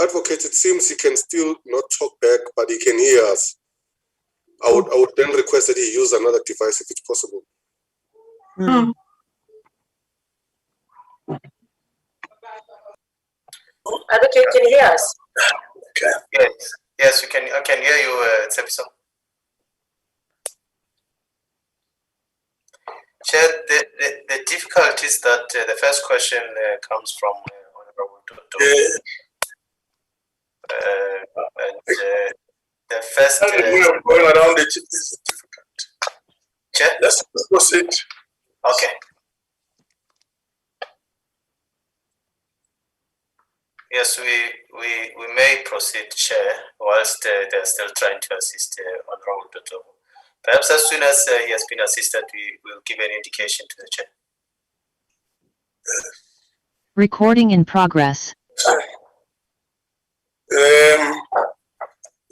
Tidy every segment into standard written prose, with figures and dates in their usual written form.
advocate, it seems he can still not talk back, but he can hear us. I would then request that he use another device if it's possible. Advocate, can you hear us? Okay. Yes, we can. I can hear you, Tsepiso. Chair, the difficulty is that the first question comes from Honorable Toto. And the first way of going around it is difficult. Chair? Let's proceed. Okay. Yes, we may proceed, Chair, whilst they're still trying to assist Honorable Toto. Perhaps as soon as he has been assisted, we will give an indication to the Chair. Recording in progress.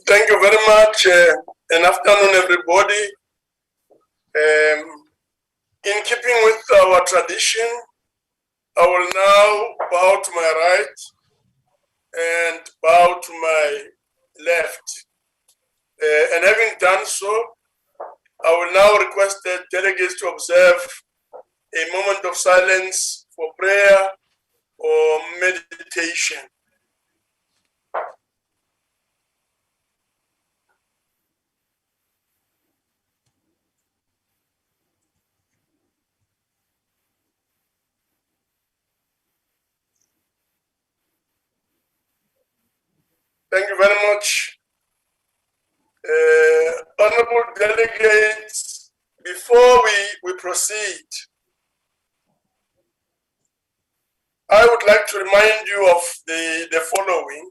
Thank you very much, and afternoon, everybody. In keeping with our tradition, I will now bow to my right and bow to my left. And having done so, I will now request the delegates to observe a moment of silence for prayer or meditation. Thank you very much. Honorable delegates, before we proceed, I would like to remind you of the following: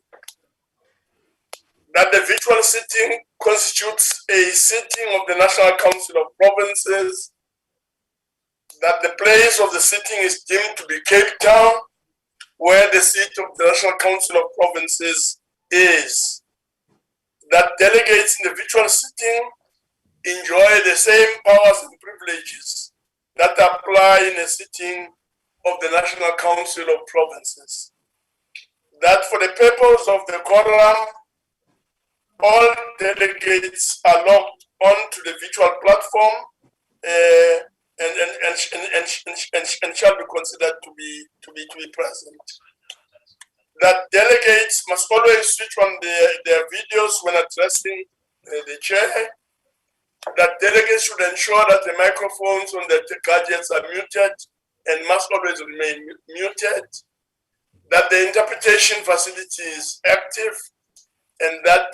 that the virtual sitting constitutes a sitting of the National Council of Provinces, that the place of the sitting is deemed to be Cape Town, where the seat of the National Council of Provinces is, that delegates in the virtual sitting enjoy the same powers and privileges that apply in a sitting of the National Council of Provinces, that for the purpose of the quorum, all delegates are logged onto the virtual platform and shall be considered to be present. That delegates must always switch on their videos when addressing the chair. That delegates should ensure that the microphones on their gadgets are muted and must always remain muted. That the interpretation facility is active, and that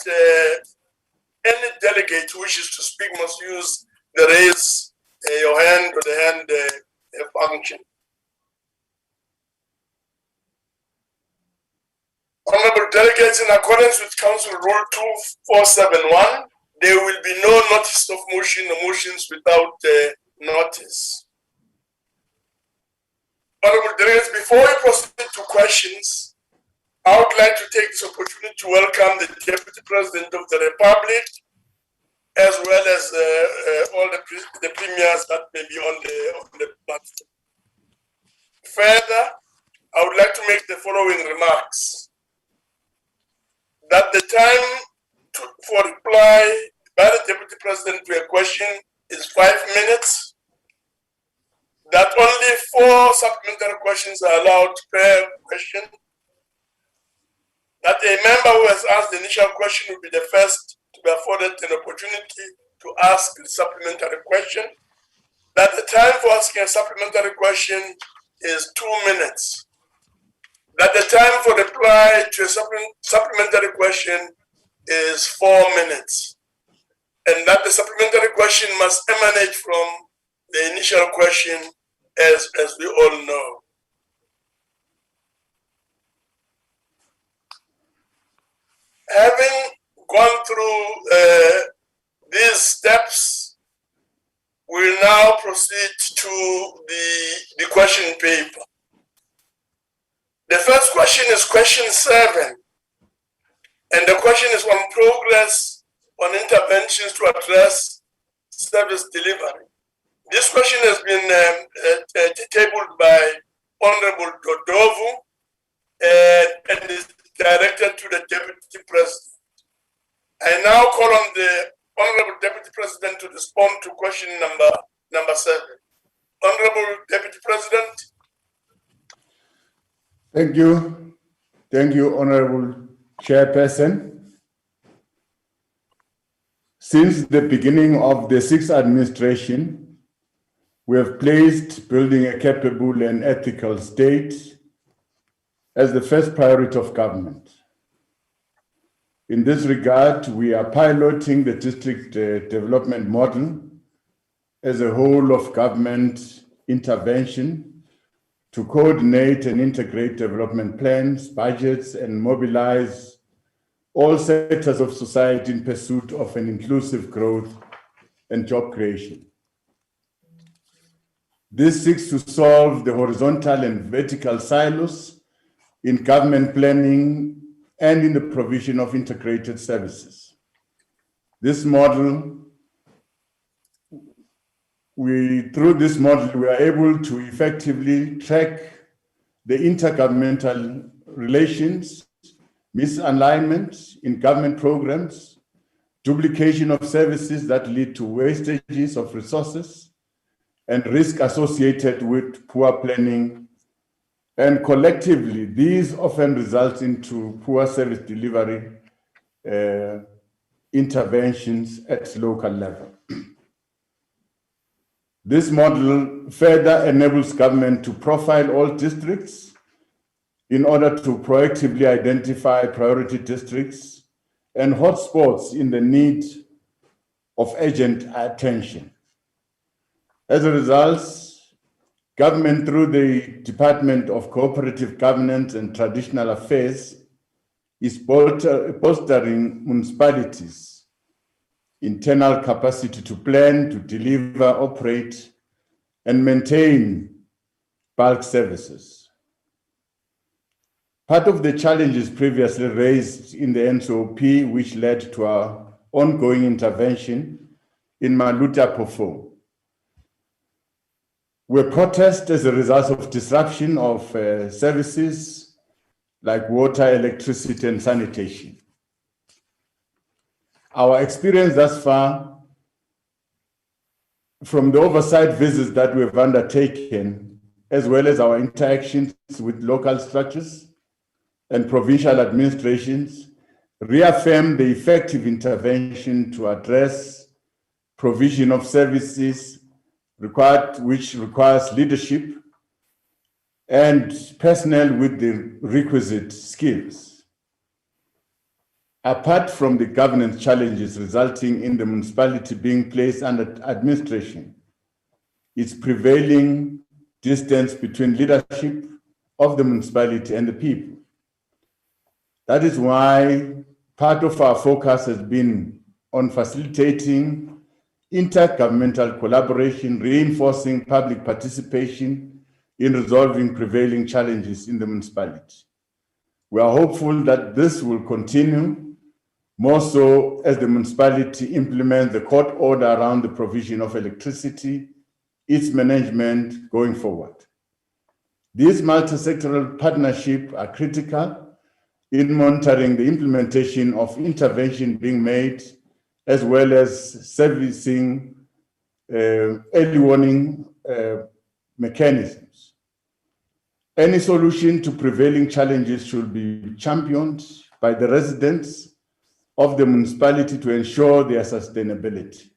any delegate who wishes to speak must use the raise your hand or the hand function. Honorable delegates, in accordance with Council Rule 2471, there will be no notice of motion or motions without notice. Honorable delegates, before we proceed to questions, I would like to take this opportunity to welcome the Deputy President of the Republic, as well as all the premiers that may be on the platform. Further, I would like to make the following remarks: that the time for reply by the Deputy President to a question is 5 minutes, that only 4 supplementary questions are allowed per question, that a member who has asked the initial question will be the first to be afforded an opportunity to ask the supplementary question, that the time for asking a supplementary question is 2 minutes, that the time for reply to a supplementary question is 4 minutes, and that the supplementary question must emanate from the initial question, as we all know. Having gone through these steps, we'll now proceed to the question paper. The first question is question 7, and the question is on progress on interventions to address service delivery. This question has been tabled by Honorable Dodovu and is directed to the Deputy President. I now call on the Honorable Deputy President to respond to question number 7. Honorable Deputy President. Thank you. Thank you, Honorable Chairperson. Since the beginning of the sixth administration, we have placed building a capable and ethical state as the first priority of government. In this regard, we are piloting the district development model as a whole of government intervention to coordinate and integrate development plans, budgets, and mobilize all sectors of society in pursuit of an inclusive growth and job creation. This seeks to solve the horizontal and vertical silos in government planning and in the provision of integrated services. This model, through this model, we are able to effectively track the intergovernmental relations, misalignment in government programs, duplication of services that lead to wastages of resources, and risk associated with poor planning. And collectively, these often result into poor service delivery interventions at local level. This model further enables government to profile all districts in order to proactively identify priority districts and hotspots in the need of urgent attention. As a result, government through the Department of Cooperative Governance and Traditional Affairs is bolstering municipalities' internal capacity to plan, to deliver, operate, and maintain bulk services. Part of the challenges previously raised in the NCOP, which led to our ongoing intervention in Maluta Pofo, were protests as a result of disruption of services like water, electricity, and sanitation. Our experience thus far from the oversight visits that we have undertaken, as well as our interactions with local structures and provincial administrations, reaffirm the effective intervention to address provision of services which requires leadership and personnel with the requisite skills. Apart from the governance challenges resulting in the municipality being placed under administration, its prevailing distance between leadership of the municipality and the people. That is why part of our focus has been on facilitating intergovernmental collaboration, reinforcing public participation in resolving prevailing challenges in the municipality. We are hopeful that this will continue, more so as the municipality implements the court order around the provision of electricity, its management going forward. These multi-sectoral partnerships are critical in monitoring the implementation of intervention being made, as well as servicing early warning mechanisms. Any solution to prevailing challenges should be championed by the residents of the municipality to ensure their sustainability.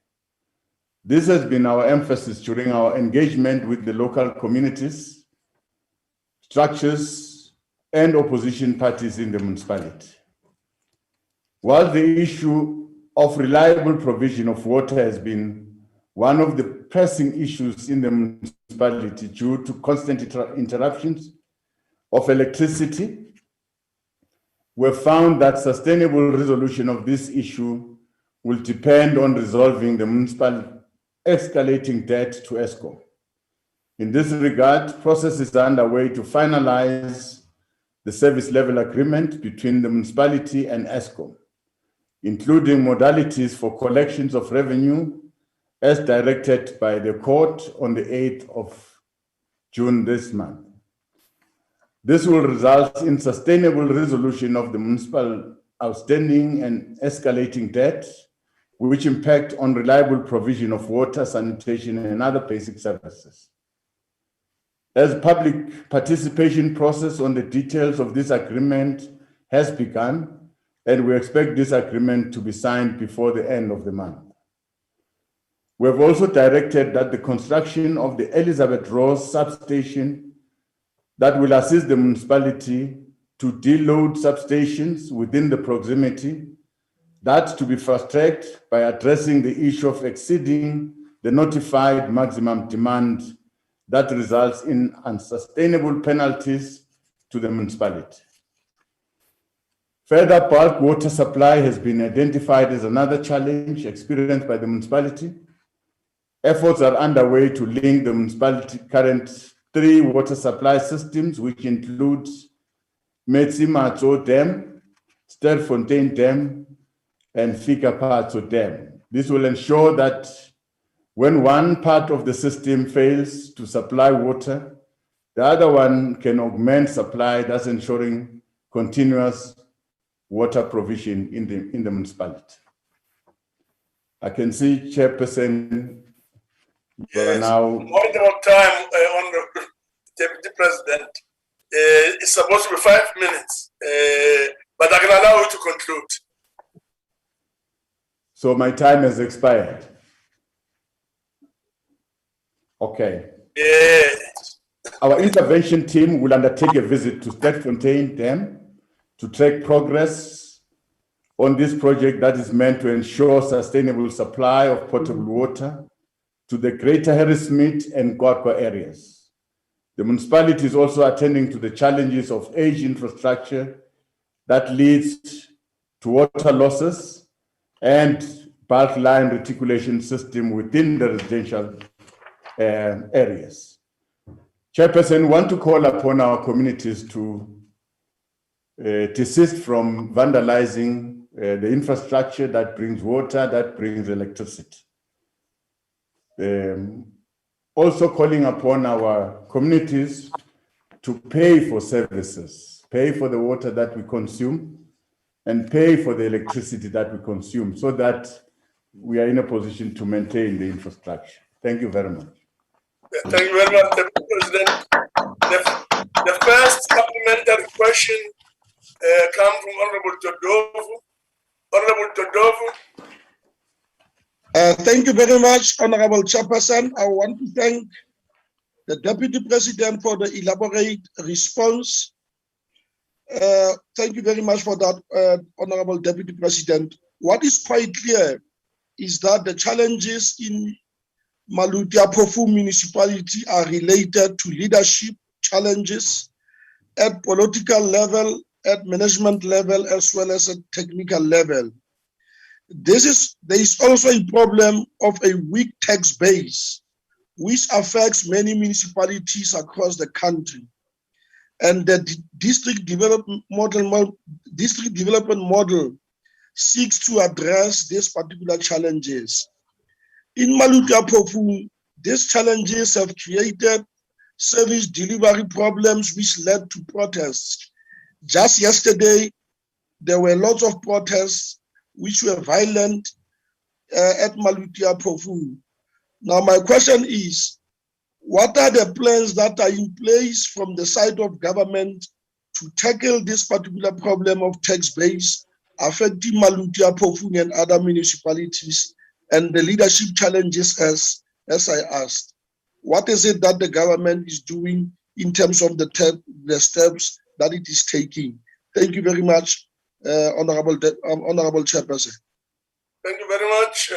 This has been our emphasis during our engagement with the local communities, structures, and opposition parties in the municipality. While the issue of reliable provision of water has been one of the pressing issues in the municipality due to constant interruptions of electricity, we have found that sustainable resolution of this issue will depend on resolving the municipal escalating debt to ESCOM. In this regard, processes are underway to finalize the service level agreement between the municipality and ESCOM, including modalities for collections of revenue as directed by the court on the 8th of June this month. This will result in sustainable resolution of the municipal outstanding and escalating debt, which impact on reliable provision of water, sanitation, and other basic services. As public participation process on the details of this agreement has begun, and we expect this agreement to be signed before the end of the month. We have also directed that the construction of the Elizabeth Ross substation that will assist the municipality to deload substations within the proximity, that to be fast-tracked by addressing the issue of exceeding the notified maximum demand that results in unsustainable penalties to the municipality. Further, bulk water supply has been identified as another challenge experienced by the municipality. Efforts are underway to link the municipality's current 3 water supply systems, which include Metsi-Matso Dam, Sterfontein Dam, and Fika-Patso Dam. This will ensure that when one part of the system fails to supply water, the other one can augment supply, thus ensuring continuous water provision in the municipality. I can see Chairperson Yes. now. Point of time, Honorable Deputy President. It's supposed to be 5 minutes, but I can allow you to conclude. So my time has expired. Okay. Yes. Our intervention team will undertake a visit to Sterfontein Dam to track progress on this project that is meant to ensure sustainable supply of potable water to the greater Harrismith and Gwakwa areas. The municipality is also attending to the challenges of aged infrastructure that leads to water losses and bulk line reticulation system within the residential areas. Chairperson, want to call upon our communities to desist from vandalizing the infrastructure that brings water, that brings electricity. Also calling upon our communities to pay for services, pay for the water that we consume, and pay for the electricity that we consume so that we are in a position to maintain the infrastructure. Thank you very much. Thank you very much, Deputy President. The first supplementary question comes from Honorable Todovu. Honorable Todovu. Thank you very much, Honorable Chairperson. I want to thank the Deputy President for the elaborate response. Thank you very much for that, Honorable Deputy President. What is quite clear is that the challenges in Maluti-Aphofu municipality are related to leadership challenges at political level, at management level, as well as at technical level. There is also a problem of a weak tax base, which affects many municipalities across the country. And the district development model seeks to address these particular challenges. In Maluti-Aphofu, these challenges have created service delivery problems which led to protests. Just yesterday, there were lots of protests which were violent at Maluti-Aphofu. Now, my question is, what are the plans that are in place from the side of government to tackle this particular problem of tax base affecting Maluti-Aphofu and other municipalities and the leadership challenges as I asked? What is it that the government is doing in terms of the steps that it is taking? Thank you very much, Honorable Chairperson. Thank you very much,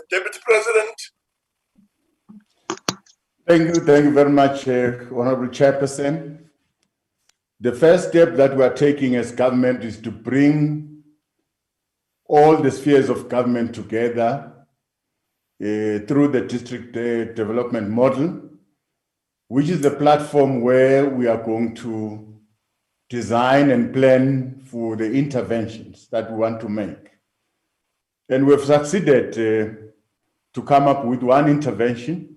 Deputy President. Thank you very much, Honorable Chairperson. The first step that we are taking as government is to bring all the spheres of government together through the district development model, which is the platform where we are going to design and plan for the interventions that we want to make. And we've succeeded to come up with one intervention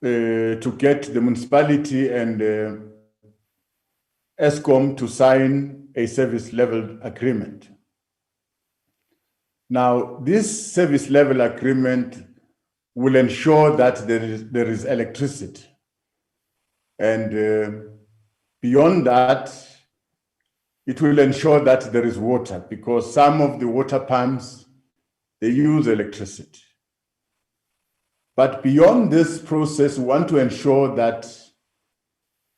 to get the municipality and ESCOM to sign a service level agreement. Now, this service level agreement will ensure that there is electricity. And beyond that, it will ensure that there is water, because some of the water pumps, they use electricity. But beyond this process, we want to ensure that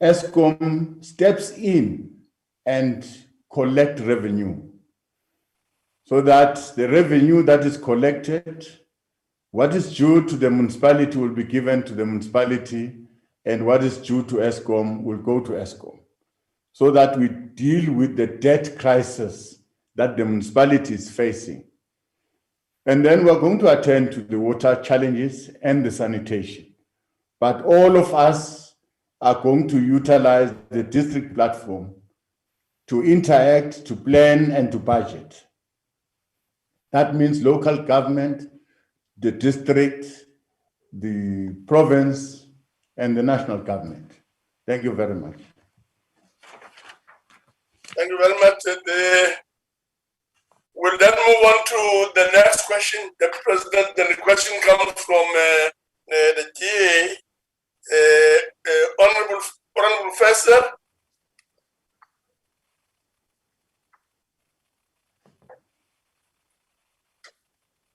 ESCOM steps in and collect revenue, so that the revenue that is collected, what is due to the municipality will be given to the municipality, and what is due to ESCOM will go to ESCOM, so that we deal with the debt crisis that the municipality is facing. And then we're going to attend to the water challenges and the sanitation. But all of us are going to utilize the district platform to interact, to plan, and to budget. That means local government, the district, the province, and the national government. Thank you very much. Thank you very much. We'll then move on to the next question. The President, the question comes from the GA, Honorable Professor.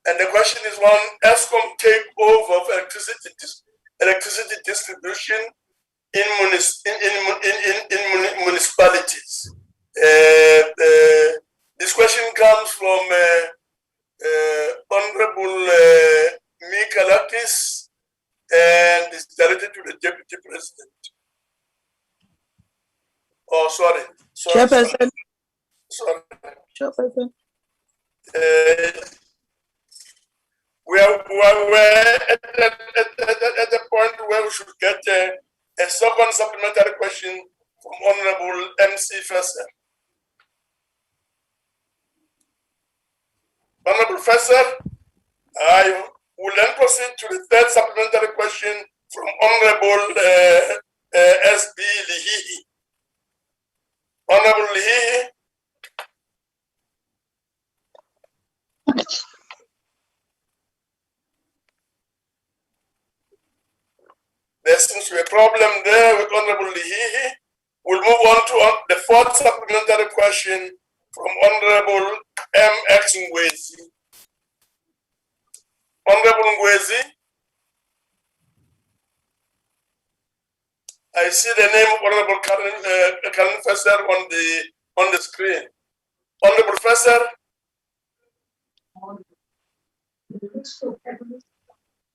And the question is one, ESCOM takeover of electricity distribution in municipalities. This question comes from Honorable Mikalakis and is directed to the Deputy President. Oh, sorry. Chairperson. Sorry. Chairperson. We're at the point where we should get a second supplementary question from Honorable MC Fesser. Honorable Professor, I will then proceed to the third supplementary question from Honorable SB Lihihi. Honorable Lihihi. There seems to be a problem there with Honorable Lihihi. We'll move on to the fourth supplementary question from Honorable M.X. Ngwezi. Honorable Ngwezi, I see the name of Honorable Karen Fesser on the screen. Honorable Professor.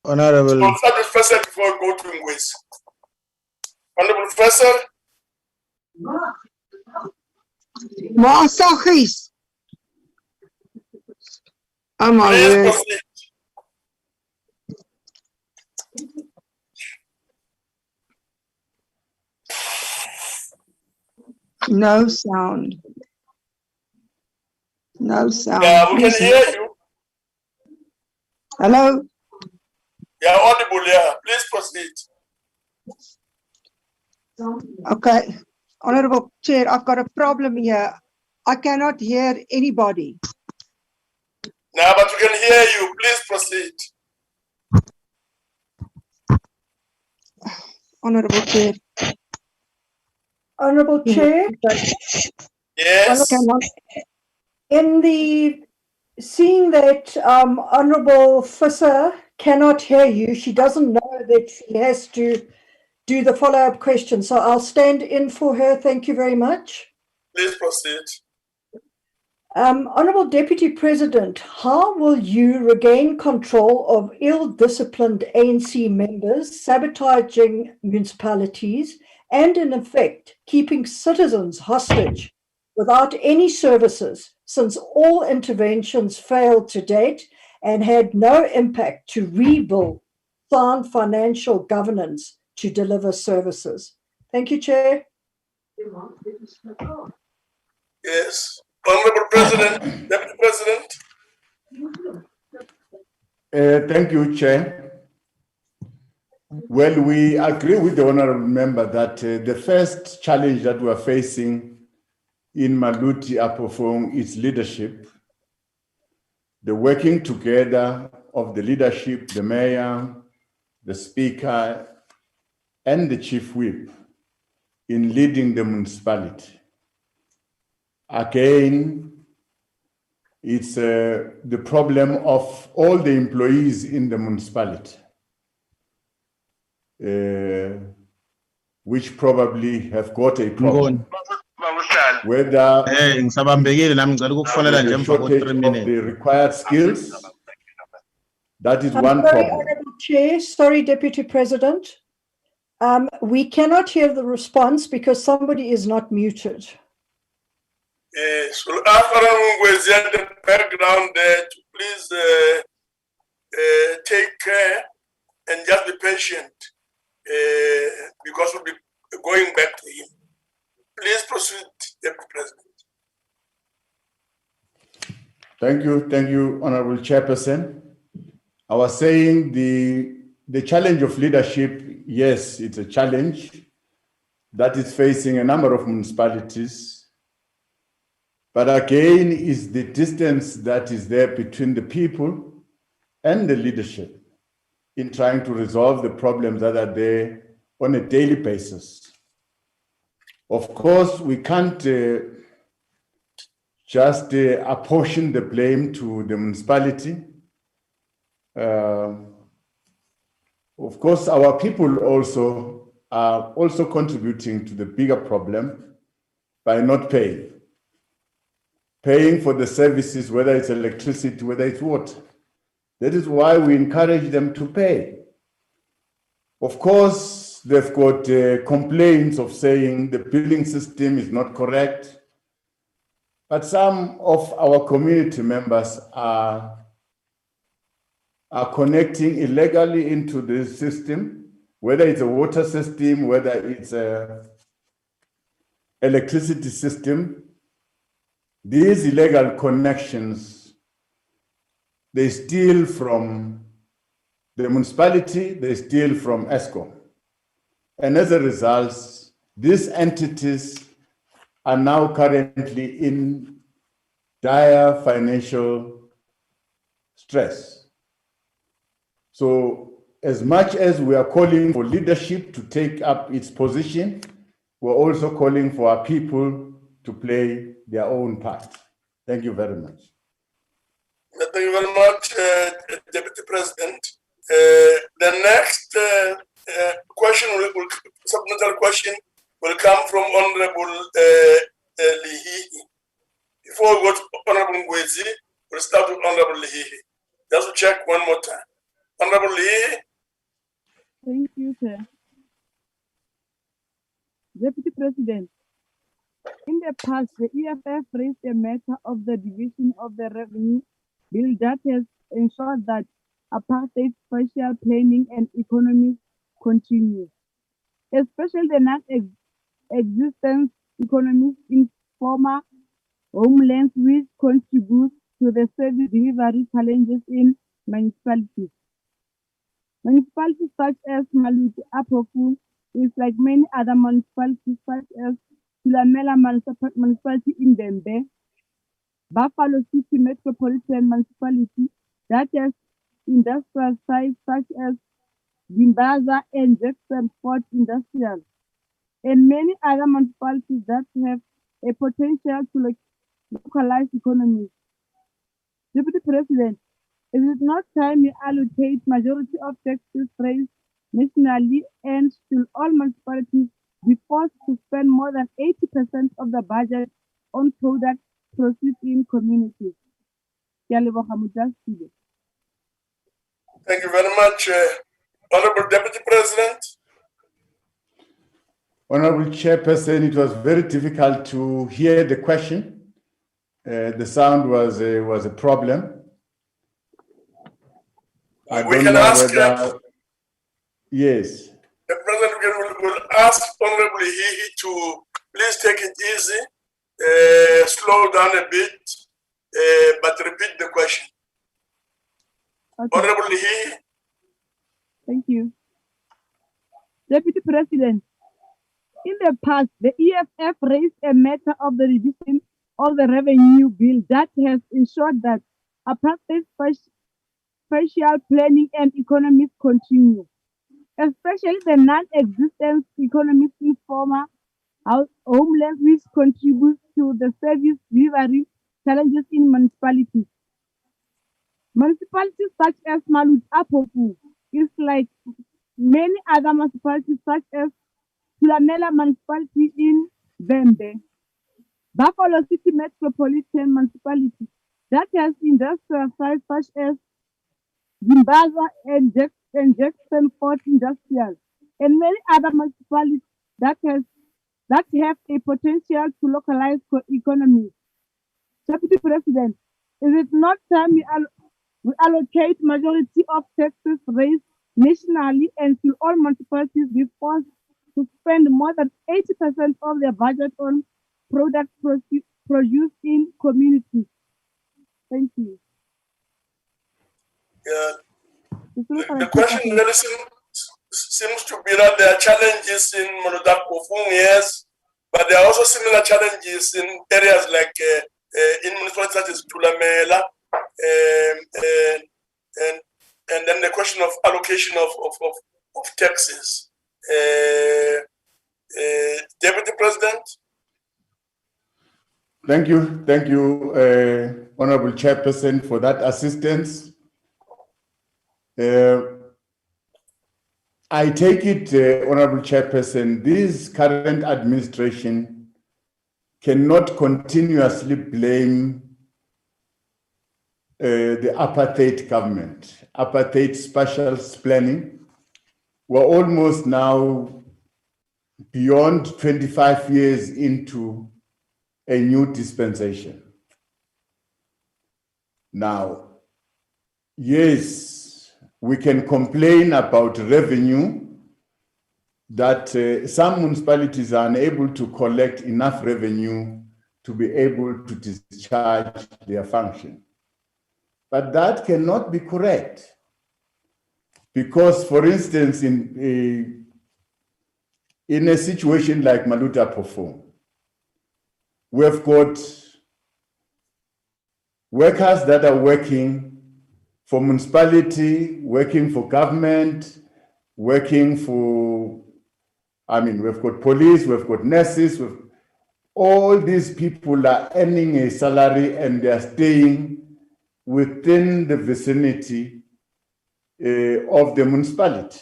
Honorable. I'll start with Professor before I go to Ngwezi. Honorable Professor. Maasagis. Please proceed. No sound. No sound. Yeah, we can hear you. Hello? Yeah, audible, yeah. Please proceed. Okay. Honorable Chair, I've got a problem here. I cannot hear anybody. No, but we can hear you. Please proceed. Honorable Chair. Honorable Chair, Yes. in the seeing that Honorable Fisser cannot hear you, she doesn't know that she has to do the follow-up question. So I'll stand in for her. Thank you very much. Please proceed. Honorable Deputy President, how will you regain control of ill-disciplined ANC members sabotaging municipalities and, in effect, keeping citizens hostage without any services, since all interventions failed to date and had no impact to rebuild sound financial governance to deliver services? Thank you, Chair. Yes. Honorable President, Deputy President. Thank you, Chair. Well, we agree with the honorable member that the first challenge that we are facing in Maluti Apofong is leadership. The working together of the leadership, the mayor, the speaker, and the chief whip in leading the municipality. Again, it's the problem of all the employees in the municipality, which probably have got a problem. Whether ngisabambekile nami ngicela ukukufonela nje the emva ko 3 shortage of minutes. the required skills, that is I'm one sorry, problem. Honourable Chair, sorry, Deputy President. We cannot hear the response because somebody is not muted. So Honorable at the background there to please take care and just be patient because we'll be going back to him. Please proceed, Deputy President. Thank you, Honorable Chairperson. I was saying the challenge of leadership, yes, it's a challenge that is facing a number of municipalities. But again, is the distance that is there between the people and the leadership in trying to resolve the problems that are there on a daily basis. Of course, we can't just apportion the blame to the municipality. Of course, our people also are also contributing to the bigger problem by not paying for the services, whether it's electricity, whether it's water. That is why we encourage them to pay. Of course, they've got complaints of saying the billing system is not correct, but some of our community members are connecting illegally into the system, whether it's a water system, whether it's a electricity system. These illegal connections, they steal from the municipality, they steal from ESCOM. And as a result, these entities are now currently in dire financial stress. So as much as we are calling for leadership to take up its position, we're also calling for our people to play their own part. Thank you very much. Thank you very much, Deputy President. The next question, supplemental question, will come from Honorable Lihihi. Before we go to Honorable Ngwezi, we'll start with Honorable Lihihi. Just to check one more time. Honorable Lihihi. Thank you, sir. Deputy President, in the past, the EFF raised a matter of the division of the revenue bill that has ensured that apartheid spatial planning and economies continue, especially the non-existent economies in former homelands which contribute to the service delivery challenges in municipalities. Municipalities such as Maluti Apofong is like many other municipalities such as Tulamela Municipality in Dembe, Buffalo City Metropolitan Municipality that has industrial sites such as Gimbaza and Jackson Fort Industrial, and many other municipalities that have a potential to localize economies. Deputy President, is it not time you allocate majority of taxes raised nationally, and should all municipalities be forced to spend more than 80% of the budget on products produced in communities? Thank you very much, Honorable Deputy President. Honorable Chairperson, it was very difficult to hear the question. The sound was a problem. I We don't can know ask, whether, yes. The President will ask Honorable Hihi to please take it easy, slow down a bit, but repeat the question. Okay. Honorable Hihi. Thank you. Deputy President, in the past, the EFF raised a matter of the revision of the revenue bill that has ensured that apartheid spatial planning and economics continue, especially the non-existent economics in former homelands, which contributes to the service delivery challenges in municipalities. Municipalities such as Malut Apofu is like many other municipalities such as Tulamela municipality in Bembe, Buffalo City Metropolitan Municipality that has industrial sites such as Gimbaza and Jackson Fort Industrial, and many other municipalities that have a potential to localize economies. Deputy President, is it not time we allocate majority of taxes raised nationally and should all municipalities be forced to spend more than 80% of their budget on products produced in communities? Thank you. Yeah. The question really seems to be that there are challenges in Monodak Kofung, yes, but there are also similar challenges in areas like in municipalities such as Tulamela, and then the question of allocation of taxes. Deputy President. Thank you, Honorable Chairperson, for that assistance. I take it, Honorable Chairperson, this current administration cannot continuously blame the apartheid government, apartheid spatial planning. We're almost now beyond 25 years into a new dispensation. Now, yes, we can complain about revenue, that some municipalities are unable to collect enough revenue to be able to discharge their function. But that cannot be correct. Because, for instance, in a situation like Maluta Pofo, we've got workers that are working for municipality, working for government, working for, we've got police, we've got nurses, all these people are earning a salary and they are staying within the vicinity of the municipality.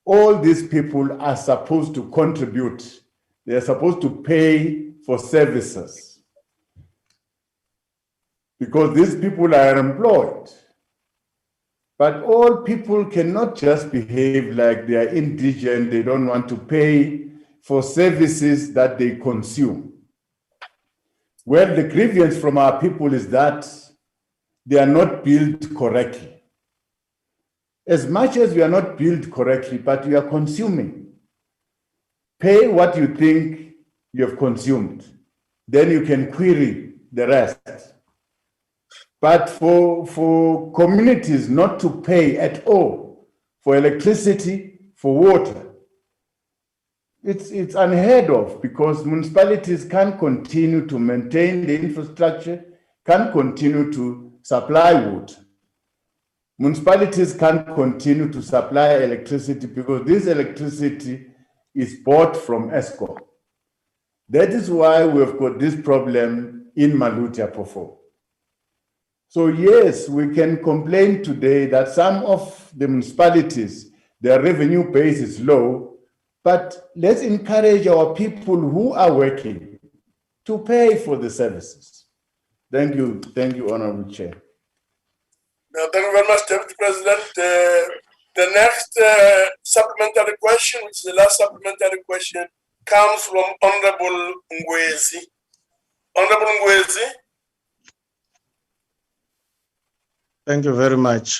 All these people are supposed to contribute. They are supposed to pay for services because these people are employed. But all people cannot just behave like they are indigent, they don't want to pay for services that they consume. Well, the grievance from our people is that they are not billed correctly. As much as we are not billed correctly, but we are consuming. Pay what you think you have consumed. Then you can query the rest. But for communities not to pay at all for electricity, for water, it's unheard of because municipalities can't continue to maintain the infrastructure, can't continue to supply wood. Municipalities can't continue to supply electricity because this electricity is bought from ESCOM. That is why we've got this problem in Maluti Pofo. So yes, we can complain today that some of the municipalities, their revenue base is low, but let's encourage our people who are working to pay for the services. Thank you, Honorable Chair. Now, thank you very much, Deputy President. The next supplementary question, which is the last supplementary question, comes from Honorable Ngwezi. Honorable Ngwezi. Thank you very much,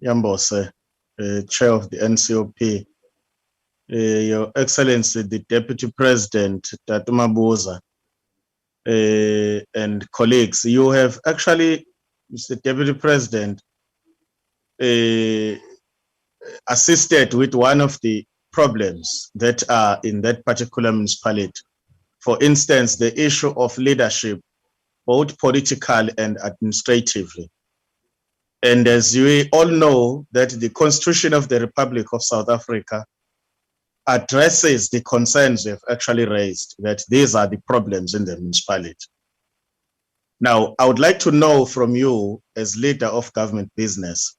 Yambose, Chair of the NCOP. Your Excellency, the Deputy President, Tatumabuza, and colleagues, you have actually, Mr. Deputy President, assisted with one of the problems that are in that particular municipality. For instance, the issue of leadership, both political and administratively. And as we all know, that the Constitution of the Republic of South Africa addresses the concerns we have actually raised, that these are the problems in the municipality. Now, I would like to know from you as leader of government business,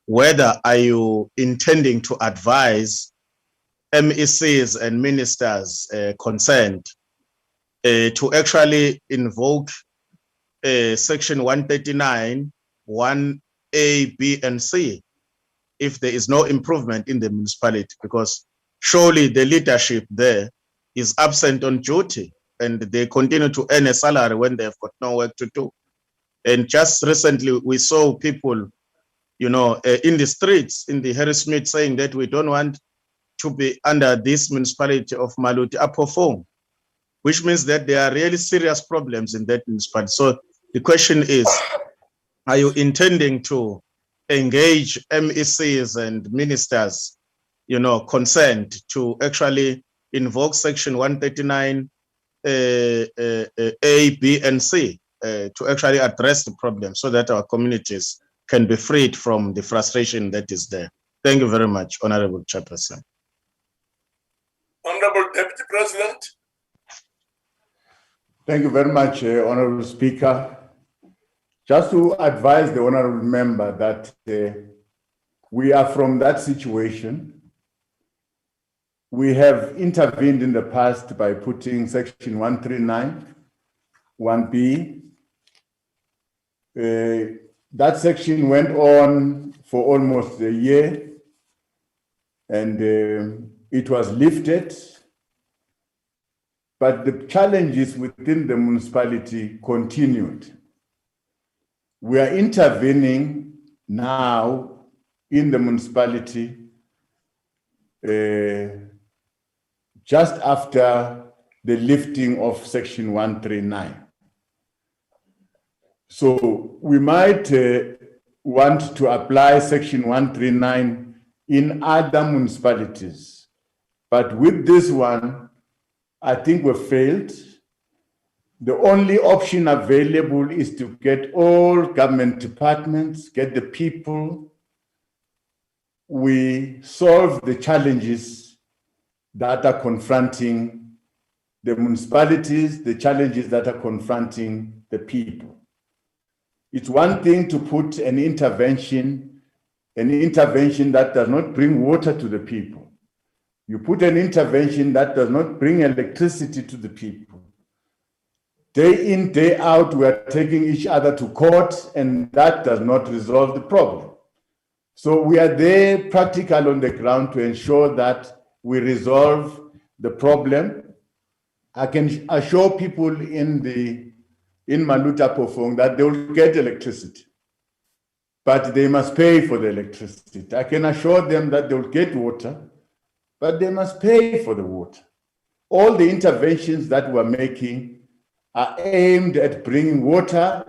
whether are you intending to advise MECs and ministers concerned to actually invoke Section 139, 1A, B, and C, if there is no improvement in the municipality, because surely the leadership there is absent on duty and they continue to earn a salary when they've got no work to do. And just recently we saw people, you know, in the streets, in the Harrismith, saying that we don't want to be under this municipality of Maluti Apofong, which means that there are really serious problems in that municipality. So the question is, are you intending to engage MECs and ministers, you know, concerned to actually invoke Section 139 A, B, and C to actually address the problem so that our communities can be freed from the frustration that is there? Thank you very much, Honorable Chairperson. Honorable Deputy President. Thank you very much, Honorable Speaker. Just to advise the Honorable Member that we are from that situation. We have intervened in the past by putting Section 139, 1B. That section went on for almost a year, and it was lifted. But the challenges within the municipality continued. We are intervening now in the municipality just after the lifting of Section 139. So we might want to apply Section 139 in other municipalities. But with this one, I think we failed. The only option available is to get all government departments, get the people. We solve the challenges that are confronting the municipalities, the challenges that are confronting the people. It's one thing to put an intervention that does not bring water to the people. You put an intervention that does not bring electricity to the people. Day in, day out, we are taking each other to court, and that does not resolve the problem. So we are there practical on the ground to ensure that we resolve the problem. I can assure people in Maluti Apofong that they will get electricity, but they must pay for the electricity. I can assure them that they will get water, but they must pay for the water. All the interventions that we're making are aimed at bringing water,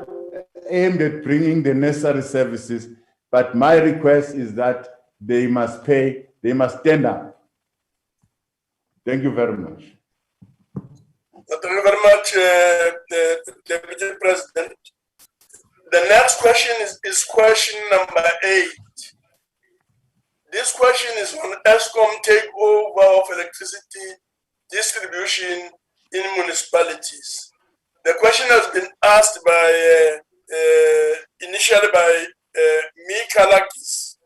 aimed at bringing the necessary services, but my request is that they must pay, they must stand up. Thank you very much. Thank you very much, Deputy President. The next question is question number 8. This question is on ESCOM takeover of electricity distribution in municipalities. The question has been asked by, initially by Mikalakis,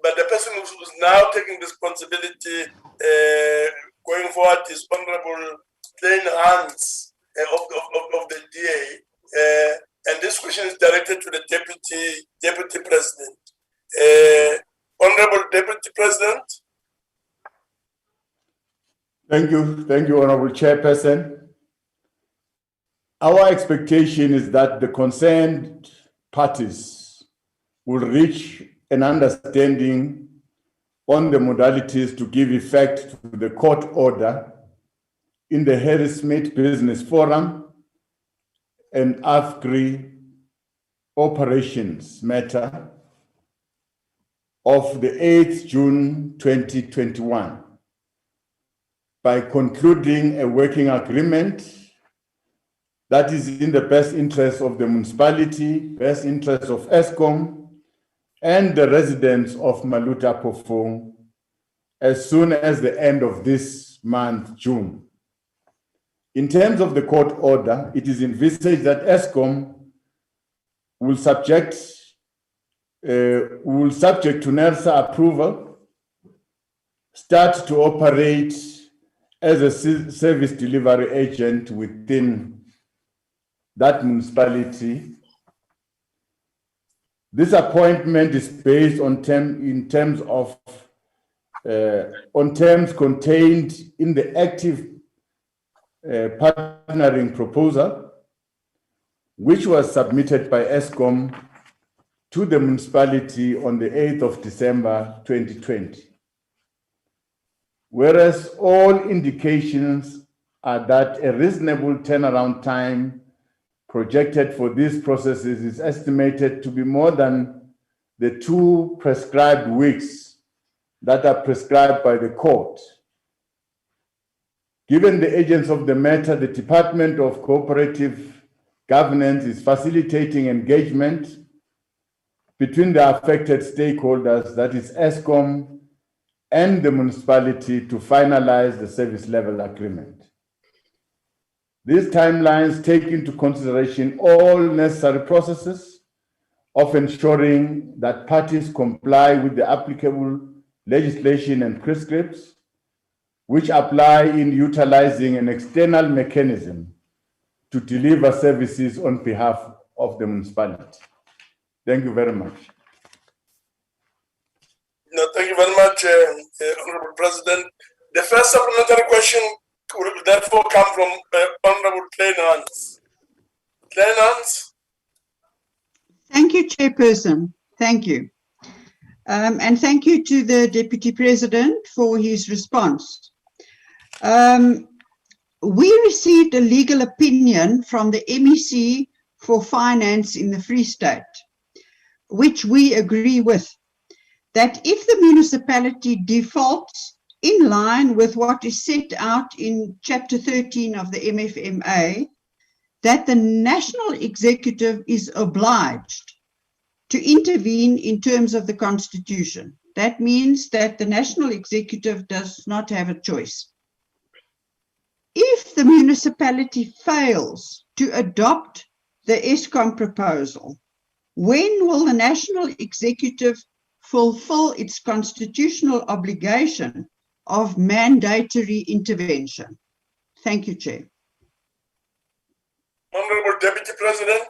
but the person who's now taking responsibility going forward is Honorable PLENARY of the DA. And this question is directed to the Deputy President. Honorable Deputy President. Thank you, Honorable Chairperson. Our expectation is that the concerned parties will reach an understanding on the modalities to give effect to the court order in the Harrismith Business Forum and AFGRI operations matter of the 8th June 2021 by concluding a working agreement that is in the best interest of the municipality, best interest of ESCOM, and the residents of Maluta Pofong as soon as the end of this month, June. In terms of the court order, it is envisaged that ESCOM will subject to NERSA approval, start to operate as a service delivery agent within that municipality. This appointment is based on terms contained in the active partnering proposal, which was submitted by ESCOM to the municipality on the 8th of December 2020. Whereas all indications are that a reasonable turnaround time projected for these processes is estimated to be more than the 2 prescribed weeks that are prescribed by the court. Given the agents of the matter, the Department of Cooperative Governance is facilitating engagement between the affected stakeholders, that is ESCOM, and the municipality to finalize the service level agreement. These timelines take into consideration all necessary processes of ensuring that parties comply with the applicable legislation and prescripts, which apply in utilizing an external mechanism to deliver services on behalf of the municipality. Thank you very much. No, thank you very much, Honorable President. The first supplementary question will therefore come from Honorable PLENARY. PLENARY. Thank you, Chairperson. Thank you. And thank you to the Deputy President for his response. We received a legal opinion from the MEC for Finance in the Free State, which we agree with, that if the municipality defaults in line with what is set out in Chapter 13 of the MFMA, that the National Executive is obliged to intervene in terms of the Constitution. That means that the National Executive does not have a choice. If the municipality fails to adopt the ESCOM proposal, when will the National Executive fulfill its constitutional obligation of mandatory intervention? Thank you, Chair. Honorable Deputy President.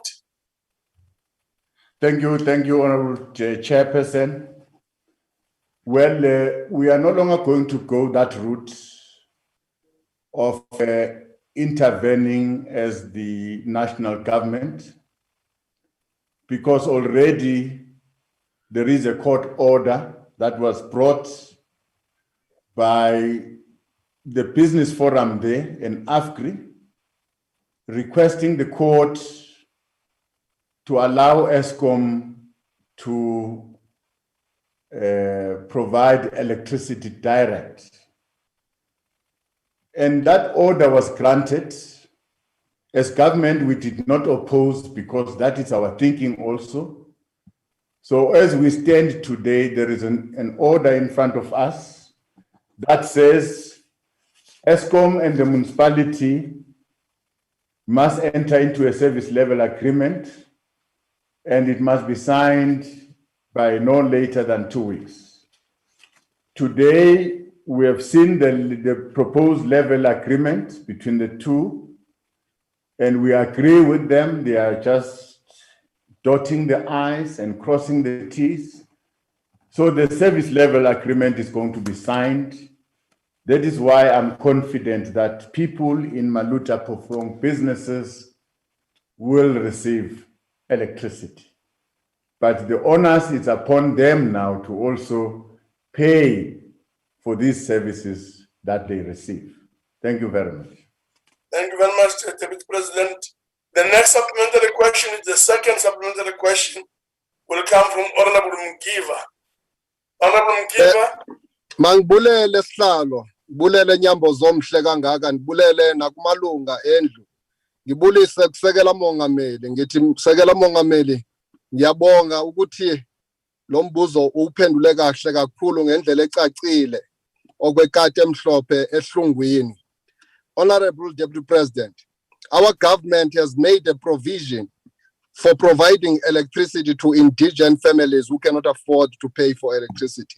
Thank you, Honorable Chairperson. Well, we are no longer going to go that route of intervening as the national government, because already there is a court order that was brought by the business forum there in AFGRI, requesting the court to allow ESCOM to provide electricity direct. And that order was granted. As government, we did not oppose, because that is our thinking also. So as we stand today, there is an order in front of us that says ESCOM and the municipality must enter into a service level agreement, and it must be signed by no later than 2 weeks. Today, we have seen the proposed level agreement between the two, and we agree with them. They are just dotting the I's and crossing the T's. So the service level agreement is going to be signed. That is why I'm confident that people in Maluta Pofong businesses will receive electricity. But the onus is upon them now to also pay for these services that they receive. Thank you very much. Thank you very much, Deputy President. The next supplementary question is the second supplementary question, will come from Honorable Mugiva. Honorable Mkiva. Mangibulele sihlalo, bulele nyambo zomhle kangaka, ngibulele nakumalunga endlu. Ngibulise kusekela mongameli, ngithi kusekela mongameli. Ngiyabonga ukuthi lo mbuzo uphendule kahle kakhulu ngendlela ecacile okwekati emhlophe ehlungwini. Honorable Deputy President, our government has made a provision for providing electricity to indigent families who cannot afford to pay for electricity.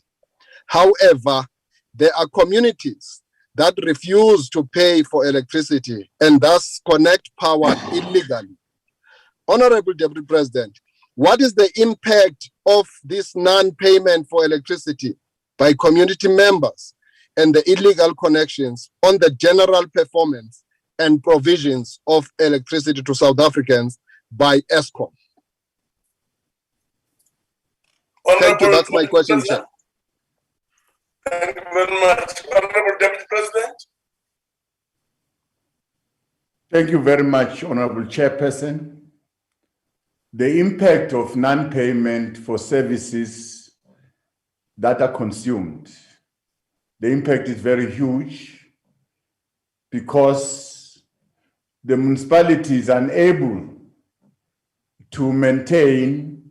However, there are communities that refuse to pay for electricity and thus connect power illegally. Honorable Deputy President, what is the impact of this non-payment for electricity by community members and the illegal connections on the general performance and provisions of electricity to South Africans by ESCOM? Thank you. That's my question, Chair. Thank you very much. Honorable Deputy President. Thank you very much, Honorable Chairperson. The impact of non-payment for services that are consumed, the impact is very huge because the municipality is unable to maintain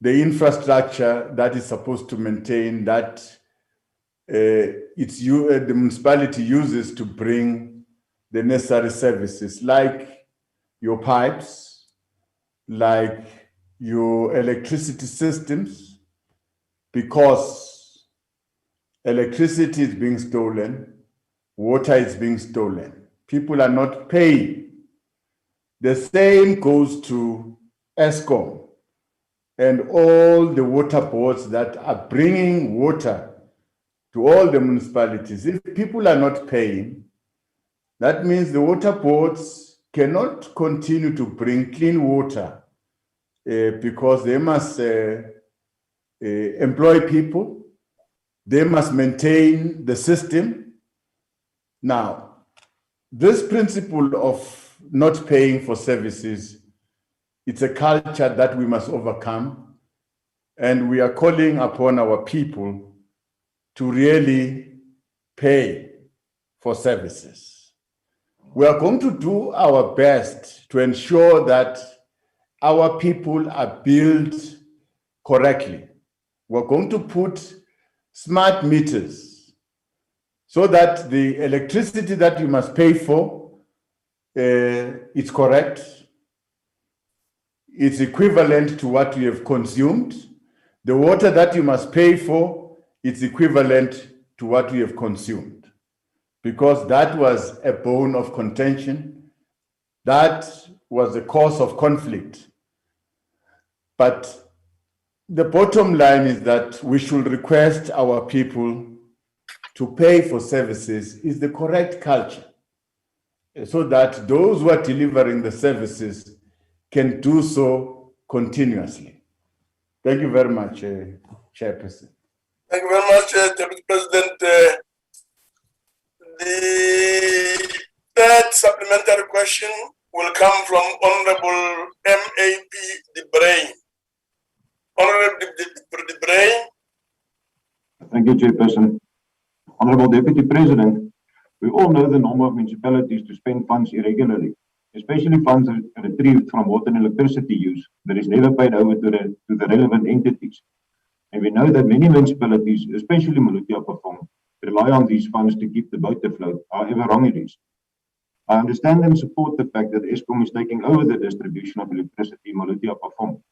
the infrastructure that is supposed to maintain that the municipality uses to bring the necessary services like your pipes, like your electricity systems, because electricity is being stolen, water is being stolen. People are not paying. The same goes to ESCOM and all the water boards that are bringing water to all the municipalities. If people are not paying, that means the water boards cannot continue to bring clean water because they must employ people, they must maintain the system. Now, this principle of not paying for services, it's a culture that we must overcome, and we are calling upon our people to really pay for services. We are going to do our best to ensure that our people are billed correctly. We're going to put smart meters so that the electricity that you must pay for is correct. It's equivalent to what you have consumed. The water that you must pay for, it's equivalent to what you have consumed. Because that was a bone of contention. That was the cause of conflict. But the bottom line is that we should request our people to pay for services is the correct culture, so that those who are delivering the services can do so continuously. Thank you very much, Chairperson. Thank you very much, Deputy President. The third supplementary question will come from Honorable MAP De Bruin. Honorable De Bruin. Thank you, Chairperson. Honorable Deputy President, we all know the norm of municipalities to spend funds irregularly, especially funds retrieved from water and electricity use that is never paid over to the relevant entities. And we know that many municipalities, especially Maluti Upper Fong, rely on these funds to keep the boat afloat, however wrong it is. I understand and support the fact that ESCOM is taking over the distribution of electricity in Maluti Upper Fong.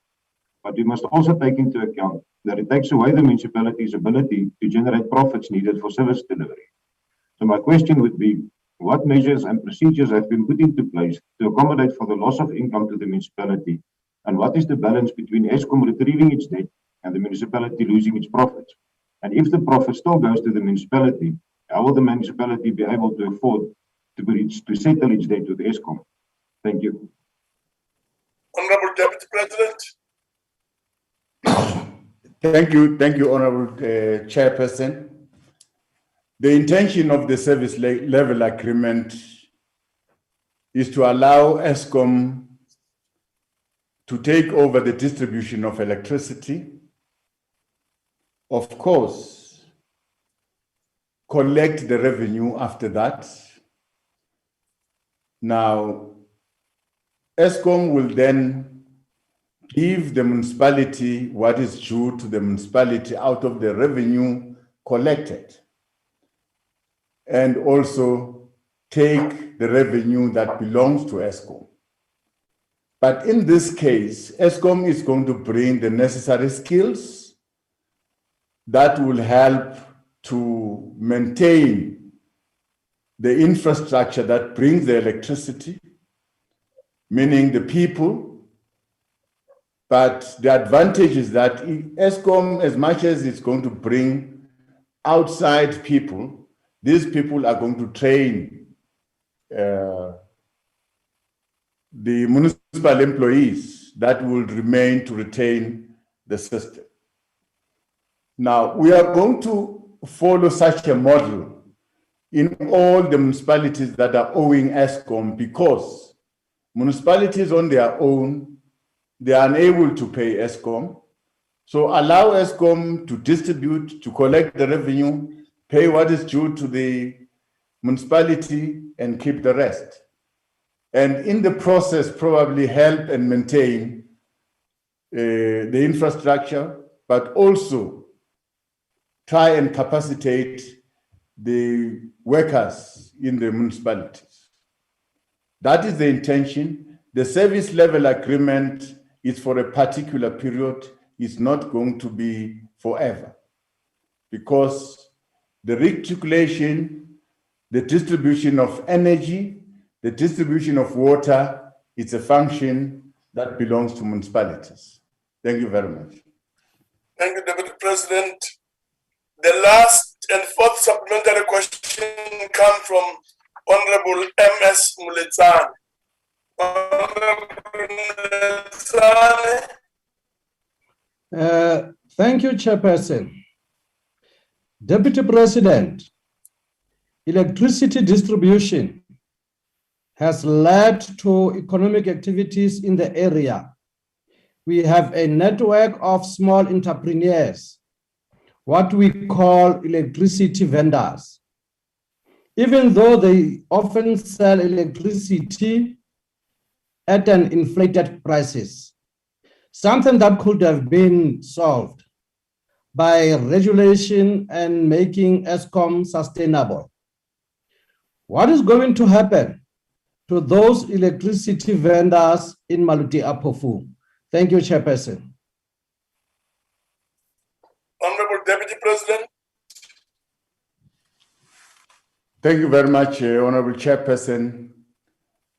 But we must also take into account that it takes away the municipality's ability to generate profits needed for service delivery. So my question would be, what measures and procedures have been put into place to accommodate for the loss of income to the municipality? And what is the balance between ESCOM retrieving its debt and the municipality losing its profits? And if the profit still goes to the municipality, how will the municipality be able to afford to settle its debt with ESCOM? Thank you. Honorable Deputy President. Thank you, Honorable Chairperson. The intention of the service level agreement is to allow ESCOM to take over the distribution of electricity of course, collect the revenue after that. Now, ESCOM will then give the municipality what is due to the municipality out of the revenue collected, and also take the revenue that belongs to ESCOM. But in this case, ESCOM is going to bring the necessary skills that will help to maintain the infrastructure that brings the electricity, meaning the people. But the advantage is that ESCOM, as much as it's going to bring outside people, these people are going to train the municipal employees that will remain to retain the system. Now, we are going to follow such a model in all the municipalities that are owing ESCOM, because municipalities on their own, they are unable to pay ESCOM. So allow ESCOM to distribute, to collect the revenue, pay what is due to the municipality, and keep the rest. And in the process, probably help and maintain the infrastructure, but also try and capacitate the workers in the municipalities. That is the intention. The service level agreement is for a particular period. It's not going to be forever, because the reticulation, the distribution of energy, the distribution of water, it's a function that belongs to municipalities. Thank you very much. Thank you, Deputy President. The last and fourth supplementary question comes from Honorable M.S. Muletsane. Honorable Muletsane. Thank you, Chairperson. Deputy President, electricity distribution has led to economic activities in the area. We have a network of small entrepreneurs, what we call electricity vendors. Even though they often sell electricity at an inflated prices, something that could have been solved by regulation and making ESCOM sustainable. What is going to happen to those electricity vendors in Maluti Apofu? Thank you, Chairperson. Honorable Deputy President. Thank you very much, Honorable Chairperson.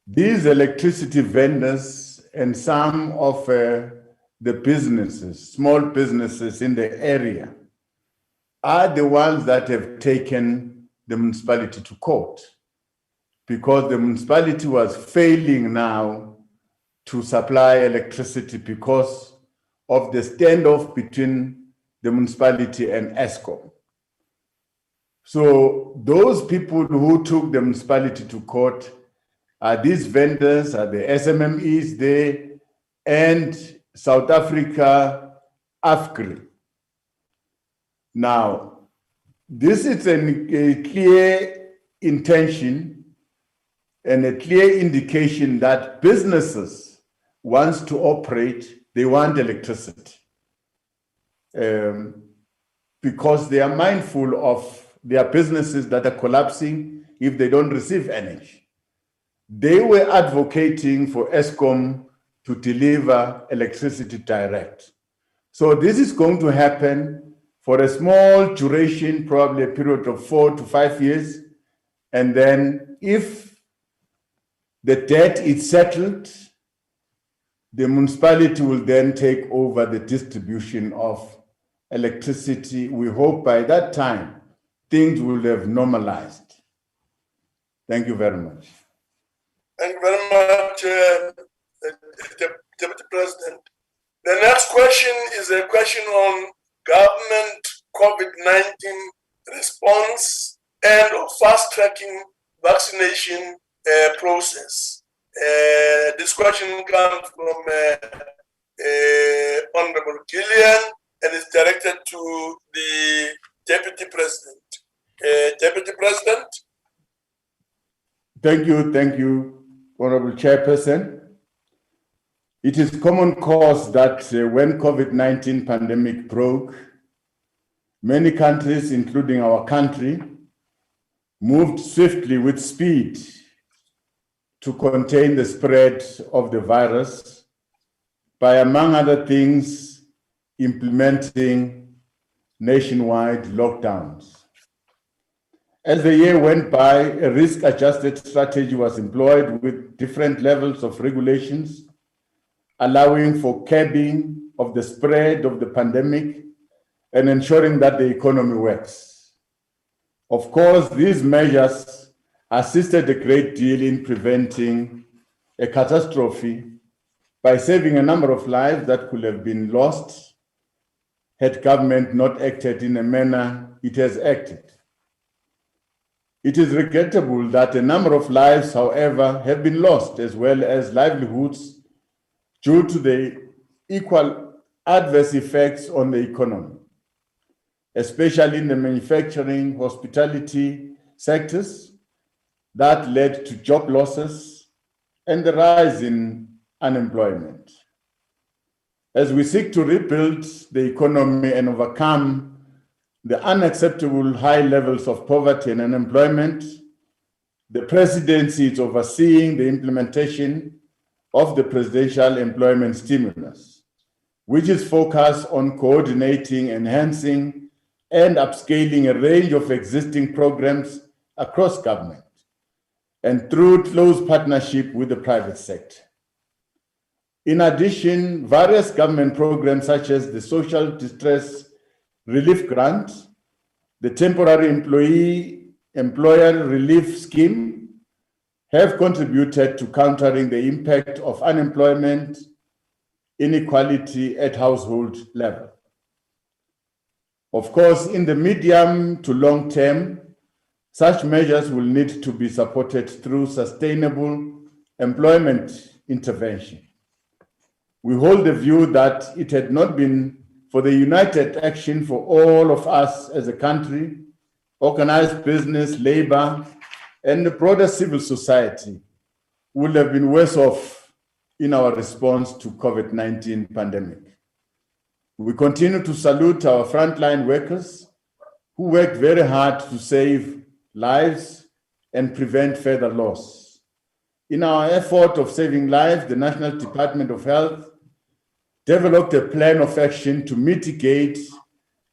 These electricity vendors and some of the businesses, small businesses in the area, are the ones that have taken the municipality to court, because the municipality was failing now to supply electricity because of the standoff between the municipality and ESCOM. So those people who took the municipality to court are these vendors, are the SMMEs there, and South Africa, AFCRI. Now, this is a clear intention and a clear indication that businesses want to operate, they want electricity, because they are mindful of their businesses that are collapsing if they don't receive energy. They were advocating for ESCOM to deliver electricity direct. So this is going to happen for a small duration, probably a period of 4 to 5 years. And then if the debt is settled, the municipality will then take over the distribution of electricity. We hope by that time, things will have normalized. Thank you very much. Thank you very much, Deputy President. The next question is a question on government COVID-19 response and fast-tracking vaccination process. This question comes from Honorable Gillian, and is directed to the Deputy President. Deputy President. Thank you, Honorable Chairperson. It is common cause that when COVID-19 pandemic broke, many countries, including our country, moved swiftly with speed to contain the spread of the virus by, among other things, implementing nationwide lockdowns. As the year went by, a risk-adjusted strategy was employed with different levels of regulations, allowing for curbing of the spread of the pandemic and ensuring that the economy works. Of course, these measures assisted a great deal in preventing a catastrophe by saving a number of lives that could have been lost had government not acted in a manner it has acted. It is regrettable that a number of lives, however, have been lost, as well as livelihoods, due to the equal adverse effects on the economy, especially in the manufacturing, hospitality sectors, that led to job losses and the rise in unemployment. As we seek to rebuild the economy and overcome the unacceptable high levels of poverty and unemployment, the presidency is overseeing the implementation of the presidential employment stimulus, which is focused on coordinating, enhancing, and upscaling a range of existing programs across government and through close partnership with the private sector. In addition, various government programs such as the Social Distress Relief Grant, the Temporary Employer Relief Scheme, have contributed to countering the impact of unemployment inequality at household level. Of course, in the medium to long term, such measures will need to be supported through sustainable employment intervention. We hold the view that it had not been for the united action for all of us as a country, organized business, labor, and the broader civil society, would have been worse off in our response to COVID-19 pandemic. We continue to salute our frontline workers who worked very hard to save lives and prevent further loss. In our effort of saving lives, the National Department of Health developed a plan of action to mitigate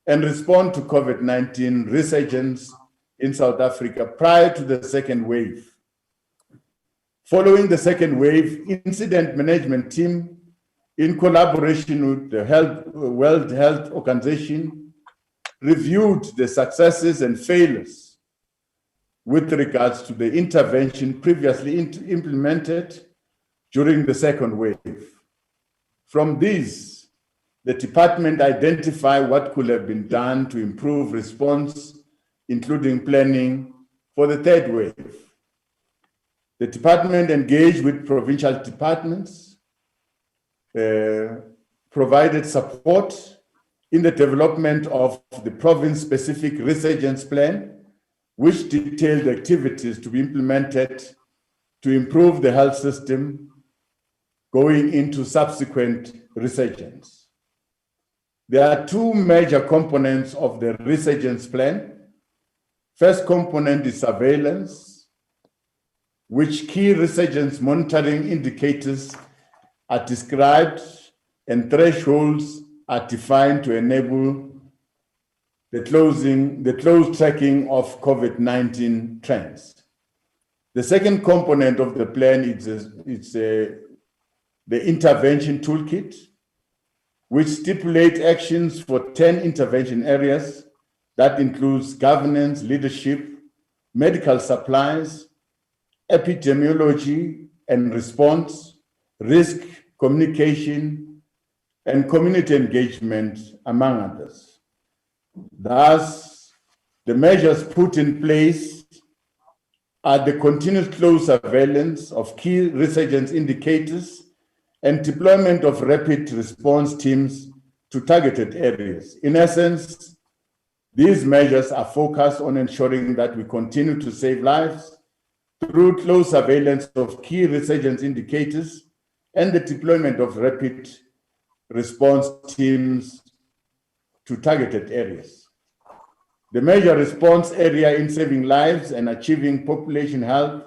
and respond to COVID-19 resurgence in South Africa prior to the second wave. Following the second wave, incident management team, in collaboration with the World Health Organization, reviewed the successes and failures with regards to the intervention previously implemented during the second wave. From these, the department identified what could have been done to improve response, including planning for the third wave. The department engaged with provincial departments, provided support in the development of the province-specific resurgence plan, which detailed activities to be implemented to improve the health system going into subsequent resurgence. There are two major components of the resurgence plan. First component is surveillance, which key resurgence monitoring indicators are described and thresholds are defined to enable the close tracking of COVID-19 trends. The second component of the plan is the Intervention Toolkit, which stipulates actions for 10 intervention areas that includes governance, leadership, medical supplies, epidemiology and response, risk communication, and community engagement, among others. Thus, the measures put in place are the continuous close surveillance of key resurgence indicators and deployment of rapid response teams to targeted areas. In essence, these measures are focused on ensuring that we continue to save lives through close surveillance of key resurgence indicators and the deployment of rapid response teams to targeted areas. The major response area in saving lives and achieving population health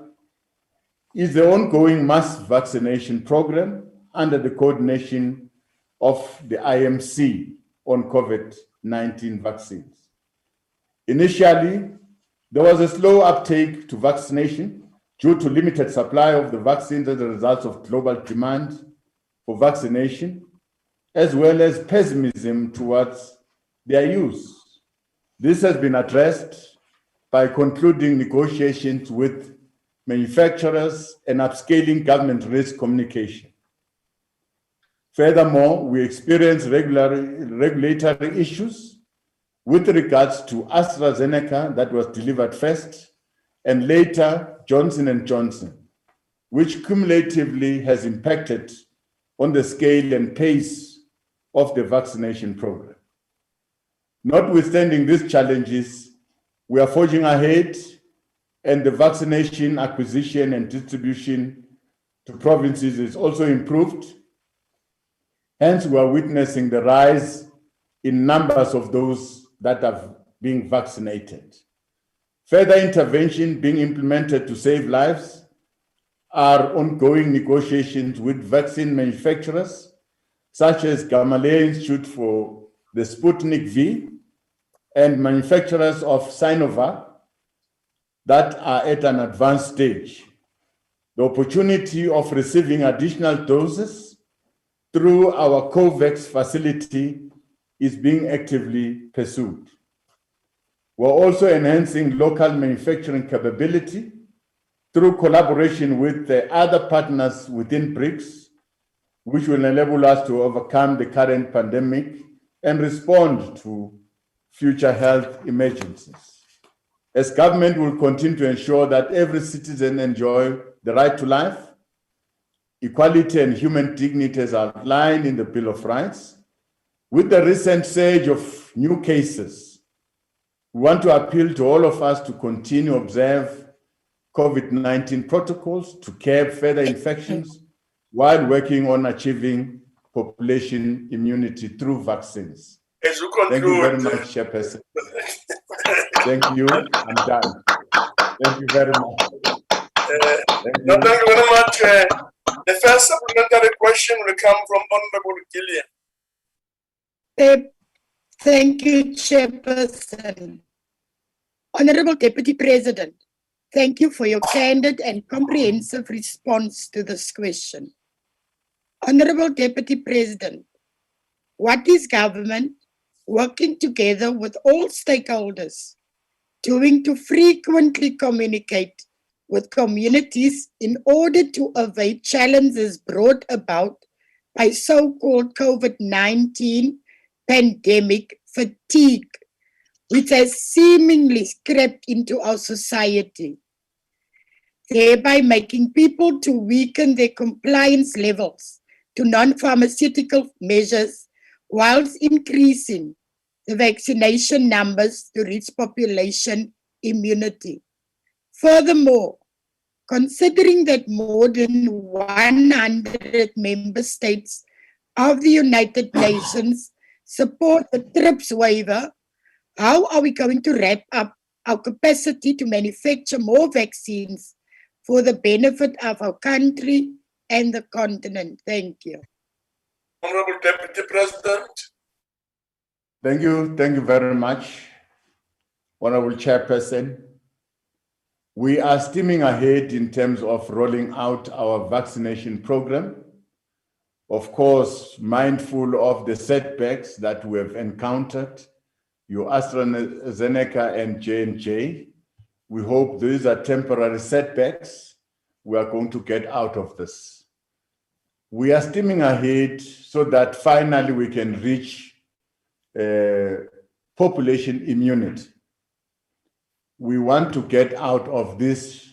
is the ongoing mass vaccination program under the coordination of the IMC on COVID-19 vaccines. Initially, there was a slow uptake to vaccination due to limited supply of the vaccines as a result of global demand for vaccination, as well as pessimism towards their use. This has been addressed by concluding negotiations with manufacturers and upscaling government risk communication. Furthermore, we experience regulatory issues with regards to AstraZeneca that was delivered first, and later Johnson & Johnson, which cumulatively has impacted on the scale and pace of the vaccination program. Notwithstanding these challenges, we are forging ahead, and the vaccination acquisition and distribution to provinces is also improved. Hence, we are witnessing the rise in numbers of those that are being vaccinated. Further intervention being implemented to save lives are ongoing negotiations with vaccine manufacturers, such as Gamaleya Institute for the Sputnik V and manufacturers of Sinovac that are at an advanced stage. The opportunity of receiving additional doses through our COVAX facility is being actively pursued. We're also enhancing local manufacturing capability through collaboration with the other partners within BRICS, which will enable us to overcome the current pandemic and respond to future health emergencies. As government will continue to ensure that every citizen enjoy the right to life, equality and human dignity as outlined in the Bill of Rights, with the recent surge of new cases, we want to appeal to all of us to continue to observe COVID-19 protocols to curb further infections while working on achieving population immunity through vaccines. As you conclude, thank you very much, Chairperson. Thank you. I'm done. Thank you very much. Thank you very much. The first supplementary question will come from Honorable Gillian. Thank you, Chairperson. Honorable Deputy President, thank you for your candid and comprehensive response to this question. Honorable Deputy President, what is government working together with all stakeholders doing to frequently communicate with communities in order to evade challenges brought about by so-called COVID-19 pandemic fatigue, which has seemingly crept into our society, thereby making people to weaken their compliance levels to non-pharmaceutical measures whilst increasing the vaccination numbers to reach population immunity. Furthermore, considering that more than 100 member states of the United Nations support the TRIPS waiver, how are we going to wrap up our capacity to manufacture more vaccines for the benefit of our country and the continent? Thank you. Honorable Deputy President. Thank you very much, Honorable Chairperson. We are steaming ahead in terms of rolling out our vaccination program. Of course, mindful of the setbacks that we have encountered, your AstraZeneca and J&J. We hope these are temporary setbacks. We are going to get out of this. We are steaming ahead so that finally we can reach population immunity. We want to get out of this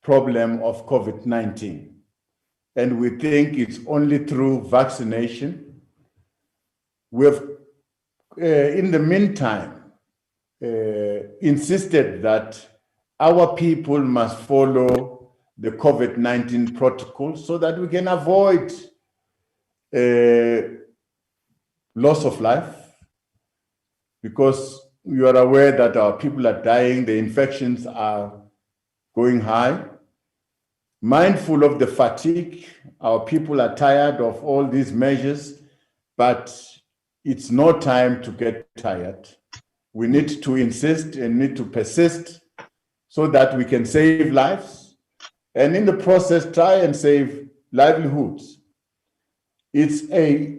problem of COVID-19. And we think it's only through vaccination We have, in the meantime, insisted that our people must follow the COVID-19 protocol so that we can avoid loss of life, because you are aware that our people are dying, the infections are going high. Mindful of the fatigue, our people are tired of all these measures, but it's no time to get tired. We need to insist and need to persist so that we can save lives, and in the process try and save livelihoods. It's a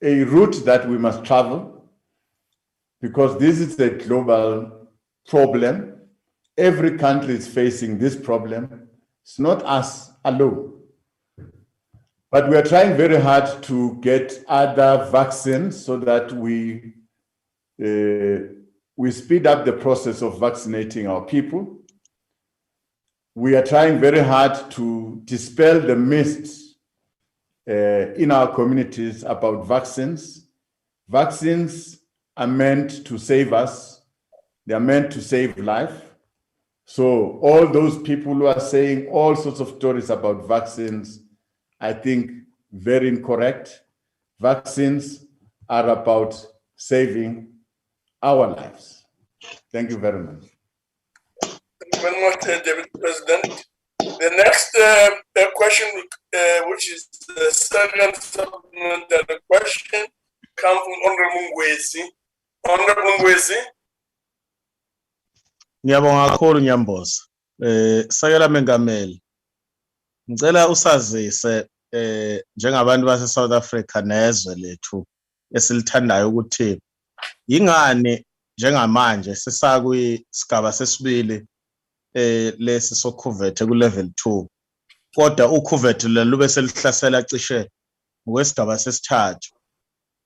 route that we must travel, because this is a global problem. Every country is facing this problem. It's not us alone. But we are trying very hard to get other vaccines so that we speed up the process of vaccinating our people. We are trying very hard to dispel the myths in our communities about vaccines. Vaccines are meant to save us. They are meant to save life. So all those people who are saying all sorts of stories about vaccines, I think very incorrect. Vaccines are about saving our lives. Thank you very much. Thank you very much, Deputy President. The next question, which is the second supplementary question, comes from Honorable Ngwezi. Honorable Ngwezi. Ngiyabonga kakhulu Nyamboza. Sekela Mengameli. Ngicela usazise njengabantu base South Africa nezwe lethu esilithandayo ukuthi yingani njengamanje sisakwisigaba sesibili lesi sokhuvethe ku level 2 kodwa ukhuvethe lube selihlasela cishe ngokwesigaba sesithathu.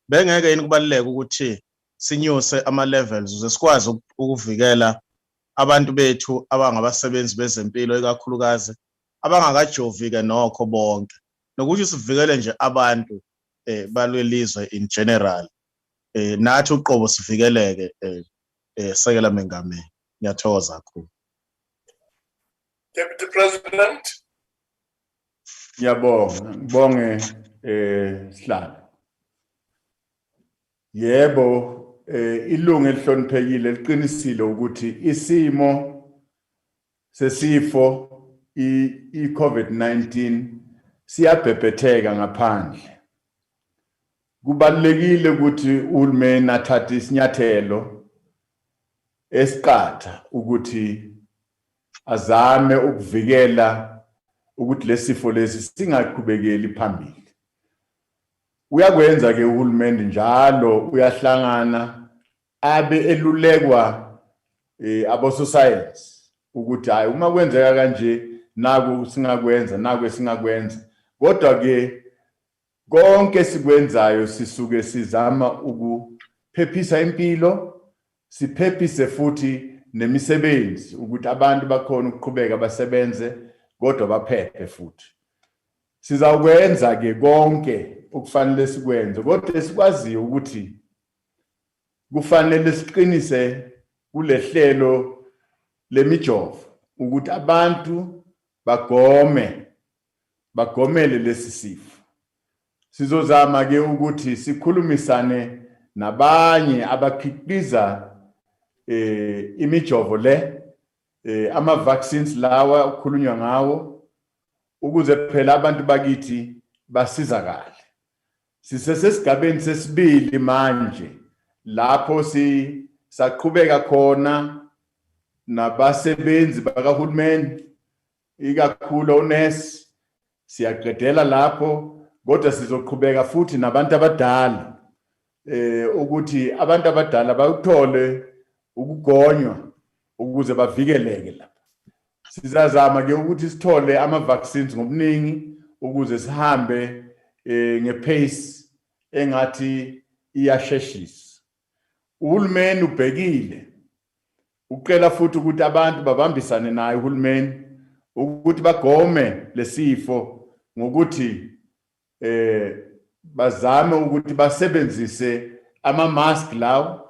Bengeke yini kubaluleka ukuthi sinyuse ama levels ukuze sikwazi ukuvikela abantu bethu abangabasebenzi bezempilo ikakhulukazi abangakajovike nokho bonke, nokuthi sivikele nje abantu balwelizwe in general, nathi uqobo sivikeleke. Sekela Mengameli, ngiyathokoza kakhulu. Deputy President. Ngibonge Sihlalo. Yebo, ilungu elihloniphekile liqinisile ukuthi isimo sesifo i-COVID-19 siyabhebhetheka ngaphandle. Kubalulekile ukuthi uhulumeni athathe isinyathelo esiqatha ukuthi azame ukuvikela ukuthi lesifo lesi singaqhubekeli phambili. Uyakwenza ke uhulumeni njalo, uyahlangana abe elulekwa abo-society ukuthi hayi uma kwenzeka kanje naku singakwenza, naku singakwenza. Kodwa ke konke sikwenzayo sisuke sizama ukuphephisa impilo, siphephise futhi nemisebenzi ukuthi abantu bakhona ukuqhubeka basebenze kodwa baphephe futhi. Sizakwenza ke konke ukufanele sikwenze, kodwa sikwaziyo ukuthi kufanele siqinise kulehlelo lemijovo ukuthi abantu bagomele lesi sifo. Sizozama ke ukuthi sikhulumisane nabanye abakhiqiza imijovo le, ama vaccines lawa ukukhulunywa ngawo, ukuze phela abantu bakithi basizakale. Sisesigabeni sesibili manje lapho saqhubeka khona nabasebenzi bakahulumeni ikakhulu onesi, siyaqedela lapho, kodwa sizoqhubeka futhi nabantu abadala ukuthi abantu abadala bakuthole ukugonywa ukuze bavikeleke lapha. Sizazama ke ukuthi sithole ama vaccines ngobuningi ukuze sihambe ngepace engathi iyasheshisa. Uhulumeni ubhekile ucela futhi ukuthi abantu babambisane naye uhulumeni ukuthi bagome lesifo ngokuthi bazame ukuthi basebenzise ama-mask lawo,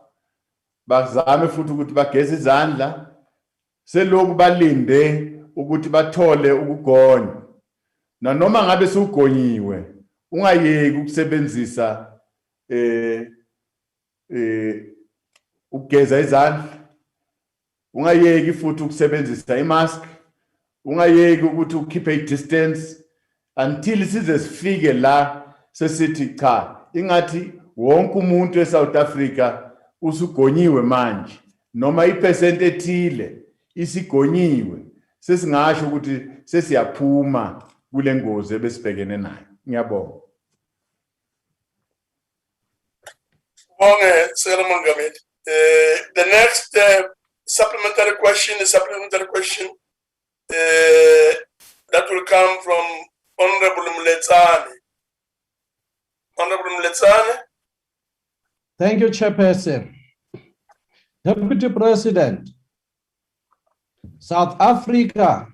bazame futhi ukuthi bageze izandla, selokhu balinde ukuthi bathole ukugonywa. Nanoma ngabe sugonyiwe, ungayeki ukusebenzisa ukugeza izandla, ungayeki futhi ukusebenzisa i-mask, ungayeki ukuthi ukhiphe i-distance until size sifike la sesithi cha, ingathi wonke umuntu eSouth Africa usugonyiwe manje, noma ipercent ethile isigonyiwe, sesingasho ukuthi sesiyaphuma kule ngozi ebesibhekene nayo. Ngiyabonga. Sekela Mongameli. The next supplementary question that will come from Honorable Mletsane. Honorable Mletsane. Thank you, Chairperson. Deputy President, South Africa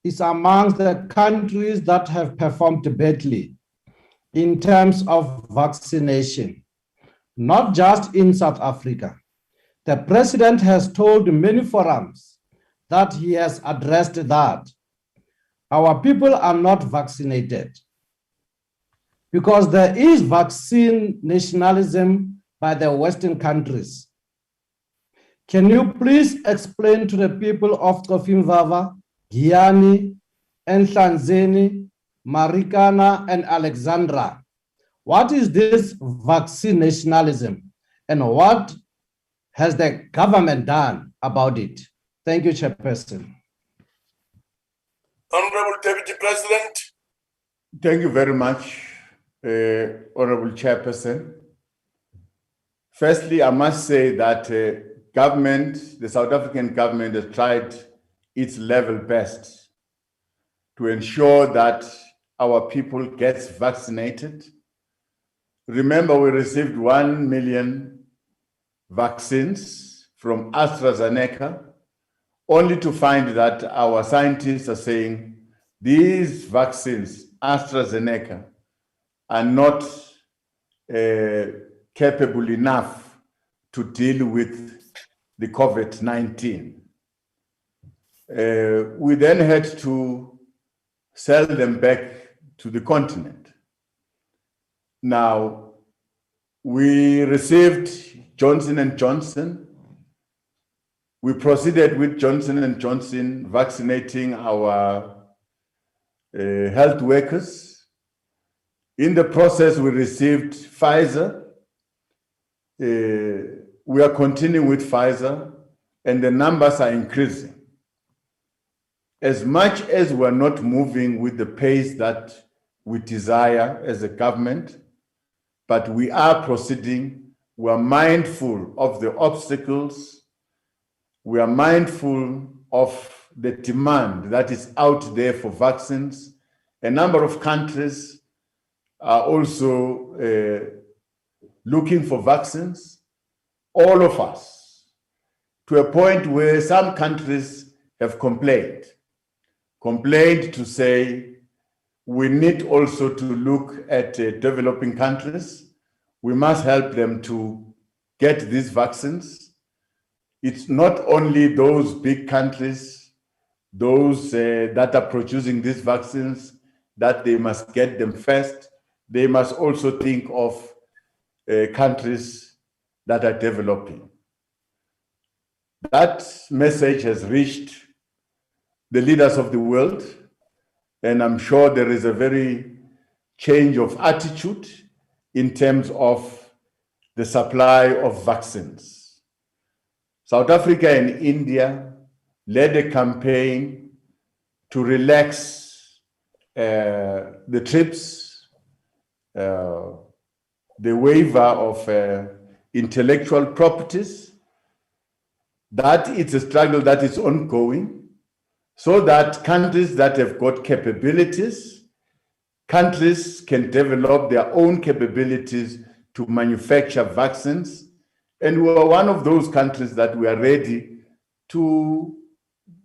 is amongst the countries that have performed badly in terms of vaccination, not just in South Africa. The President has told many forums that he has addressed that our people are not vaccinated because there is vaccine nationalism by the Western countries. Can you please explain to the people of Trofimvava, Giyani, Nhlanzeni, Marikana, and Alexandra, what is this vaccine nationalism and what has the government done about it? Thank you, Chairperson. Honorable Deputy President. Thank you very much, Honorable Chairperson. Firstly, I must say that the South African government has tried its level best to ensure that our people get vaccinated. Remember, we received 1 million vaccines from AstraZeneca, only to find that our scientists are saying these vaccines, AstraZeneca, are not capable enough to deal with the COVID-19. We then had to sell them back to the continent. Now, we received Johnson & Johnson. We proceeded with Johnson & Johnson vaccinating our health workers. In the process, we received Pfizer. We are continuing with Pfizer, and the numbers are increasing. As much as we're not moving with the pace that we desire as a government, but we are proceeding. We're mindful of the obstacles. We are mindful of the demand that is out there for vaccines. A number of countries are also looking for vaccines. All of us, to a point where some countries have complained to say, we need also to look at developing countries. We must help them to get these vaccines. It's not only those big countries, those that are producing these vaccines, that they must get them first. They must also think of countries that are developing. That message has reached the leaders of the world, and I'm sure there is a very change of attitude in terms of the supply of vaccines. South Africa and India led a campaign to relax the TRIPS, the waiver of intellectual properties. That it's a struggle that is ongoing, so that countries that have got capabilities, countries can develop their own capabilities to manufacture vaccines. And we are one of those countries that we are ready to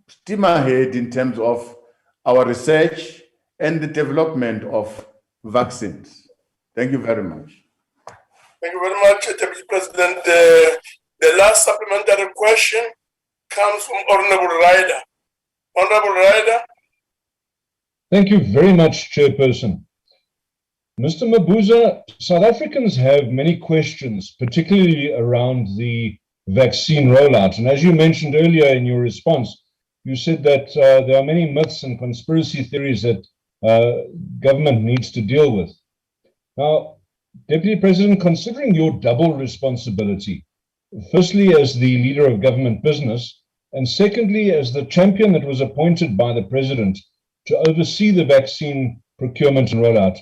steam ahead in terms of our research and the development of vaccines. Thank you very much. Thank you very much, Deputy President. The last supplementary question comes from Honorable Ryder. Honorable Ryder. Thank you very much, Chairperson. Mr. Mabuza, South Africans have many questions, particularly around the vaccine rollout. And as you mentioned earlier in your response, you said that there are many myths and conspiracy theories that government needs to deal with. Now, Deputy President, considering your double responsibility, firstly as the leader of government business, and secondly as the champion that was appointed by the President to oversee the vaccine procurement and rollout,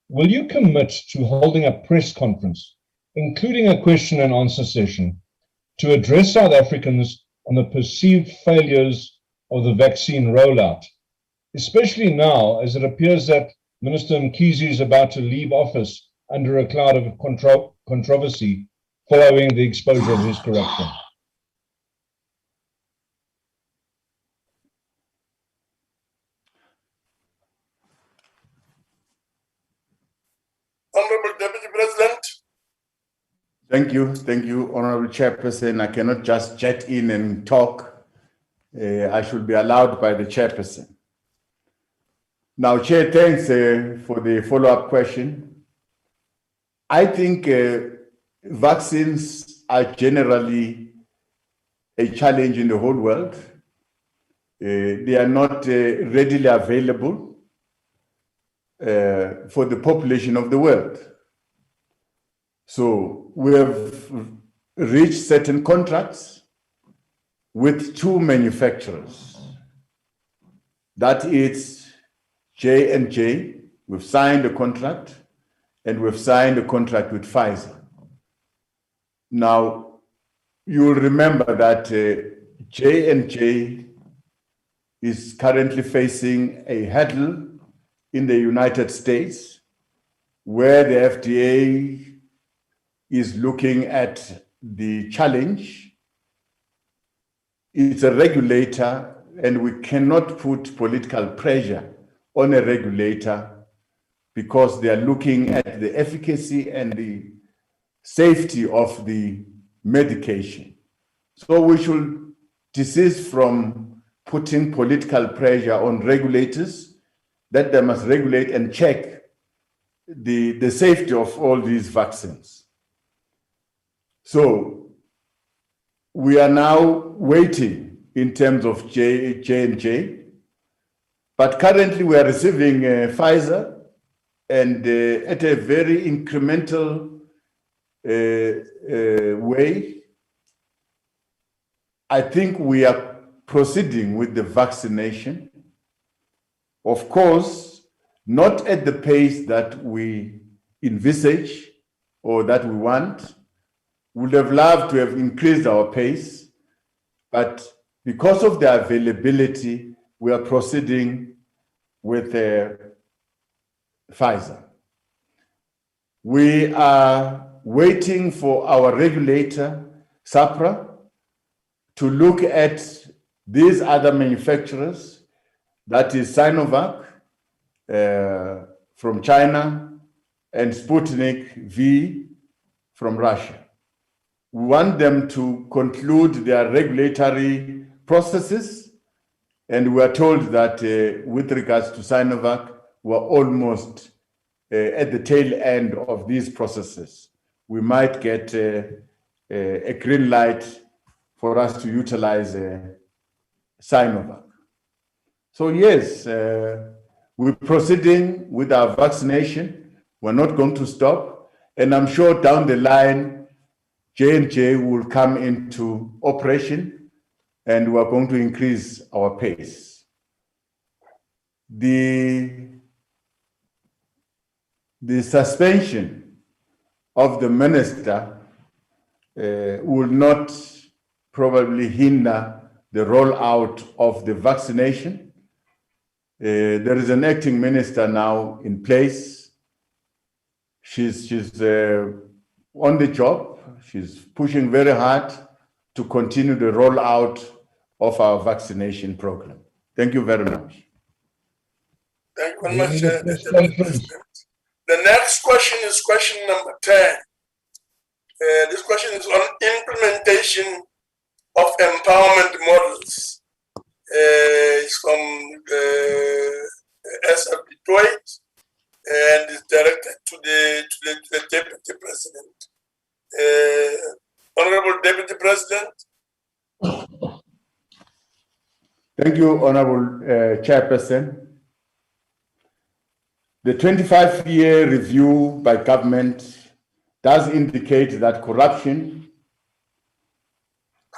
will you commit to holding a press conference, including a question and answer session, to address South Africans on the perceived failures of the vaccine rollout, especially now as it appears that Minister Mkhize is about to leave office under a cloud of controversy following the exposure of his corruption? Honorable Deputy President. Thank you, Honorable Chairperson. I cannot just jet in and talk. I should be allowed by the Chairperson. Now, Chair, thanks for the follow-up question. I think vaccines are generally a challenge in the whole world. They are not readily available for the population of the world. So we have reached certain contracts with two manufacturers. That is J&J. We've signed a contract, and we've signed a contract with Pfizer. Now, you'll remember that J&J is currently facing a hurdle in the United States, where the FDA is looking at the challenge. It's a regulator, and we cannot put political pressure on a regulator because they are looking at the efficacy and the safety of the medication. So we should desist from putting political pressure on regulators that they must regulate and check the safety of all these vaccines. So we are now waiting in terms of J&J, but currently we are receiving Pfizer, and at a very incremental way. I think we are proceeding with the vaccination. Of course, not at the pace that we envisage or that we want. We would have loved to have increased our pace, but because of the availability, we are proceeding with Pfizer. We are waiting for our regulator, SAPRA, to look at these other manufacturers, that is Sinovac from China and Sputnik V from Russia. We want them to conclude their regulatory processes, and we are told that with regards to Sinovac, we're almost at the tail end of these processes. We might get a green light for us to utilize Sinovac. So yes, we're proceeding with our vaccination. We're not going to stop. And I'm sure down the line, J&J will come into operation, and we're going to increase our pace. The suspension of the minister will not probably hinder the rollout of the vaccination. There is an acting minister now in place. She's on the job. She's pushing very hard to continue the rollout of our vaccination program. Thank you very much. Thank you very much, Deputy President. The next question is question number 10. This question is on implementation of empowerment models. It's from SF Detroit and is directed to the Deputy President. Honorable Deputy President. Thank you, Honorable Chairperson. The 25-year review by government does indicate that corruption,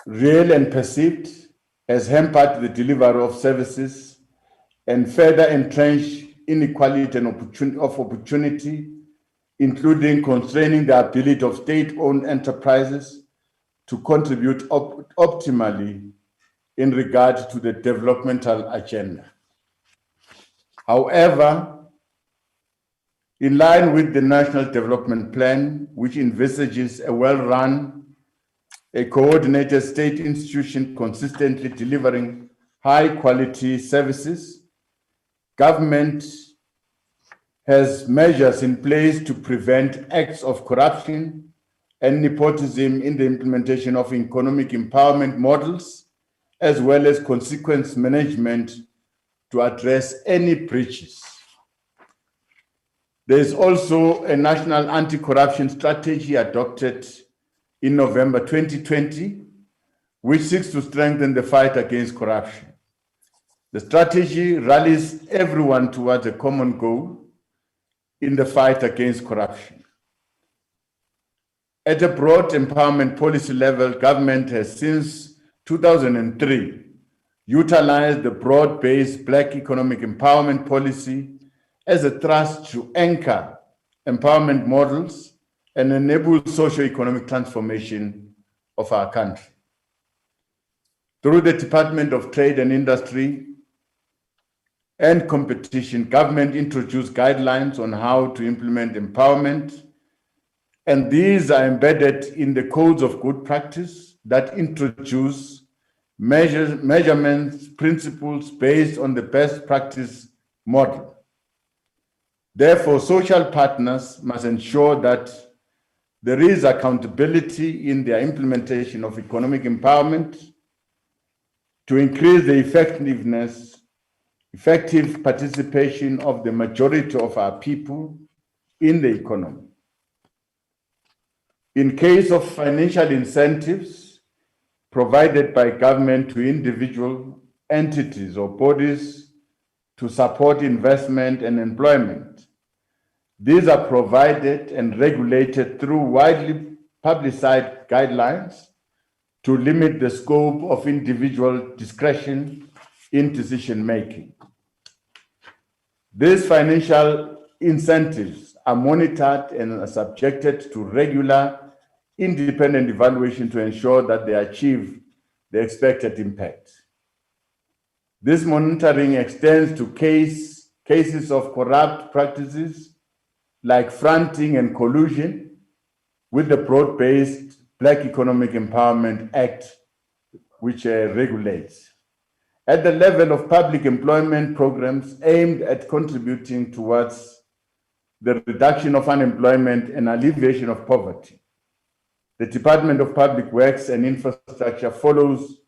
real and perceived, has hampered the delivery of services and further entrenched inequality and opportunity, including constraining the ability of state-owned enterprises to contribute optimally in regard to the developmental agenda. However, in line with the National Development Plan, which envisages a well-run, a coordinated state institution consistently delivering high-quality services, government has measures in place to prevent acts of corruption and nepotism in the implementation of economic empowerment models, as well as consequence management to address any breaches. There is also a national anti-corruption strategy adopted in November 2020, which seeks to strengthen the fight against corruption. The strategy rallies everyone towards a common goal in the fight against corruption. At a broad empowerment policy level, government has since 2003 utilized the broad-based Black economic empowerment policy as a thrust to anchor empowerment models and enable socio-economic transformation of our country. Through the Department of Trade and Industry and Competition, government introduced guidelines on how to implement empowerment, and these are embedded in the codes of good practice that introduce measurements principles based on the best practice model. Therefore, social partners must ensure that there is accountability in their implementation of economic empowerment to increase the effective participation of the majority of our people in the economy. In case of financial incentives provided by government to individual entities or bodies to support investment and employment, these are provided and regulated through widely publicized guidelines to limit the scope of individual discretion in decision-making. These financial incentives are monitored and are subjected to regular independent evaluation to ensure that they achieve the expected impact. This monitoring extends to cases of corrupt practices like fronting and collusion with the broad-based Black Economic Empowerment Act, which regulates. At the level of public employment programs aimed at contributing towards the reduction of unemployment and alleviation of poverty, the Department of Public Works and Infrastructure follows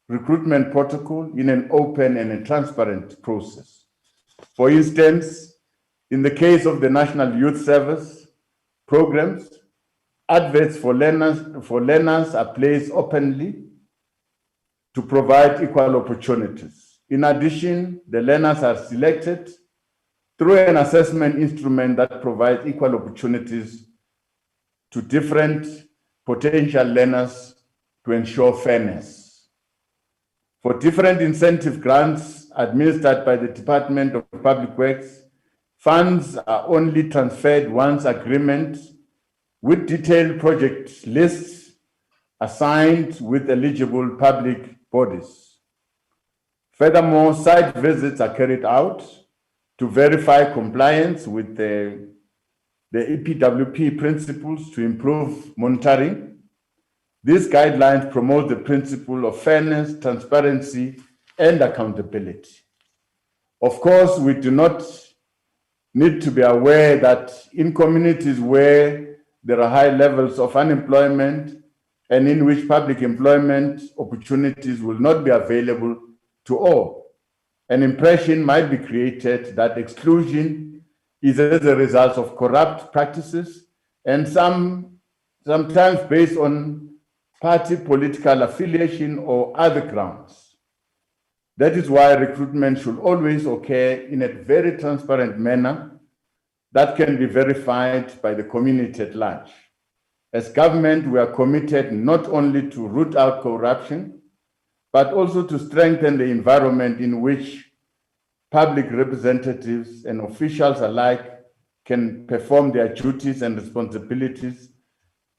recruitment protocol in an open and a transparent process. For instance, in the case of the National Youth Service programs, adverts for learners are placed openly to provide equal opportunities. In addition, the learners are selected through an assessment instrument that provides equal opportunities to different potential learners to ensure fairness. For different incentive grants administered by the Department of Public Works, funds are only transferred once agreement with detailed project lists are signed with eligible public bodies. Furthermore, site visits are carried out to verify compliance with the EPWP principles to improve monitoring. These guidelines promote the principle of fairness, transparency, and accountability. Of course, we do not need to be aware that in communities where there are high levels of unemployment and in which public employment opportunities will not be available to all, an impression might be created that exclusion is as a result of corrupt practices and sometimes based on party political affiliation or other grounds. That is why recruitment should always occur in a very transparent manner that can be verified by the community at large. As government, we are committed not only to root out corruption, but also to strengthen the environment in which public representatives and officials alike can perform their duties and responsibilities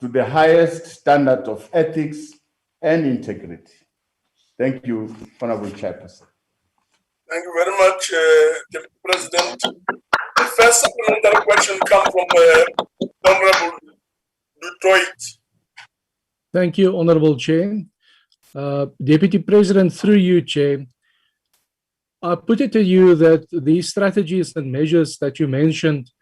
to the highest standard of ethics and integrity. Thank you, Honorable Chairperson. Thank you very much, Deputy President. The first supplementary question comes from Honorable Detroit. Thank you, Honorable Chair. Deputy President, through you, Chair, I put it to you that these strategies and measures that you mentioned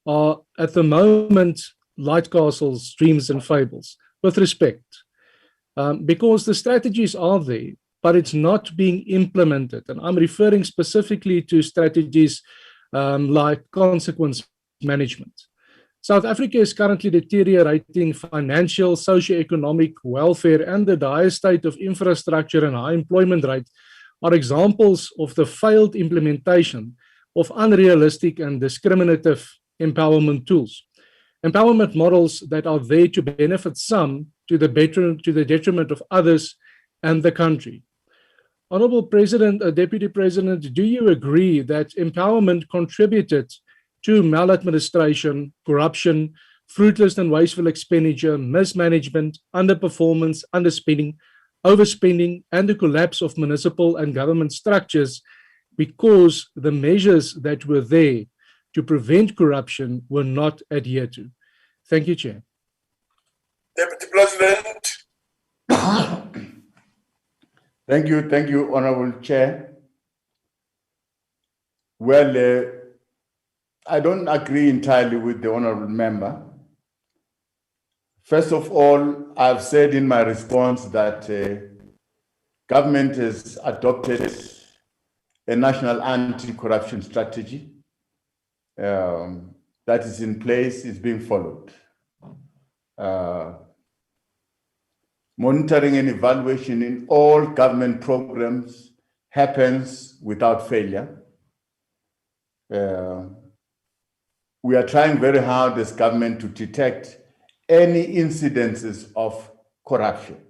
are at the moment light castles, dreams and fables, with respect. Because the strategies are there, but it's not being implemented. And I'm referring specifically to strategies like consequence management. South Africa is currently deteriorating financial, socio-economic welfare, and the dire state of infrastructure and high employment rate are examples of the failed implementation of unrealistic and discriminative empowerment tools. Empowerment models that are there to benefit some to the detriment of others and the country. Honorable President, Deputy President, do you agree that empowerment contributed to maladministration, corruption, fruitless and wasteful expenditure, mismanagement, underperformance, underspending, overspending, and the collapse of municipal and government structures because the measures that were there to prevent corruption were not adhered to? Thank you, Chair. Deputy President. Thank you, Honorable Chair. Well, I don't agree entirely with the Honorable Member. First of all, I've said in my response that government has adopted a national anti-corruption strategy that is in place, is being followed. Monitoring and evaluation in all government programs happens without failure. We are trying very hard as government to detect any incidences of corruption.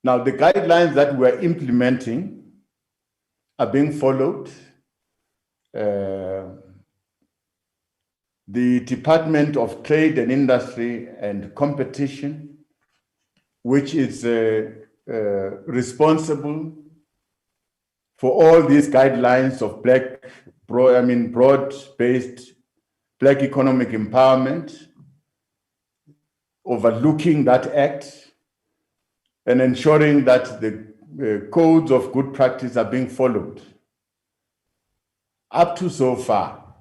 Now, the guidelines that we're implementing are being followed. The Department of Trade and Industry and Competition, which is responsible for all these guidelines of broad-based Black economic empowerment, overlooking that act and ensuring that the codes of good practice are being followed. Up to so far,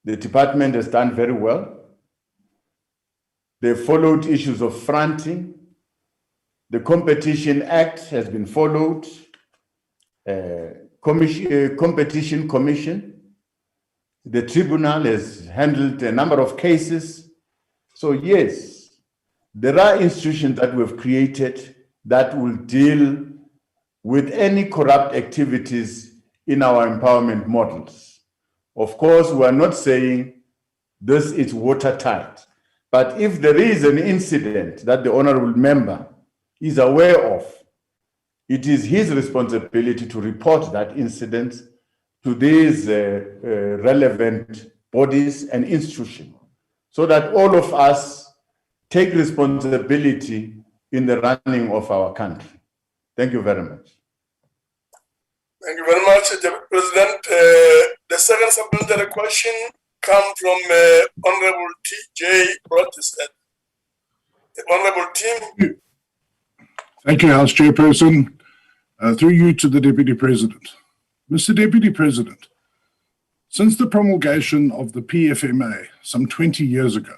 the department has done very well. They followed issues of fronting. The Competition Act has been followed. Competition Commission. The tribunal has handled a number of cases. So yes, there are institutions that we've created that will deal with any corrupt activities in our empowerment models. Of course, we are not saying this is watertight, but if there is an incident that the honorable member is aware of, it is his responsibility to report that incident to these relevant bodies and institutions so that all of us take responsibility in the running of our country. Thank you very much. Thank you very much, Deputy President. The second supplementary question comes from Honorable T.J. Protestant. Honorable Tim. Thank you, House Chairperson. Through you to the Deputy President. Mr. Deputy President, Since the promulgation of the PFMA some 20 years ago,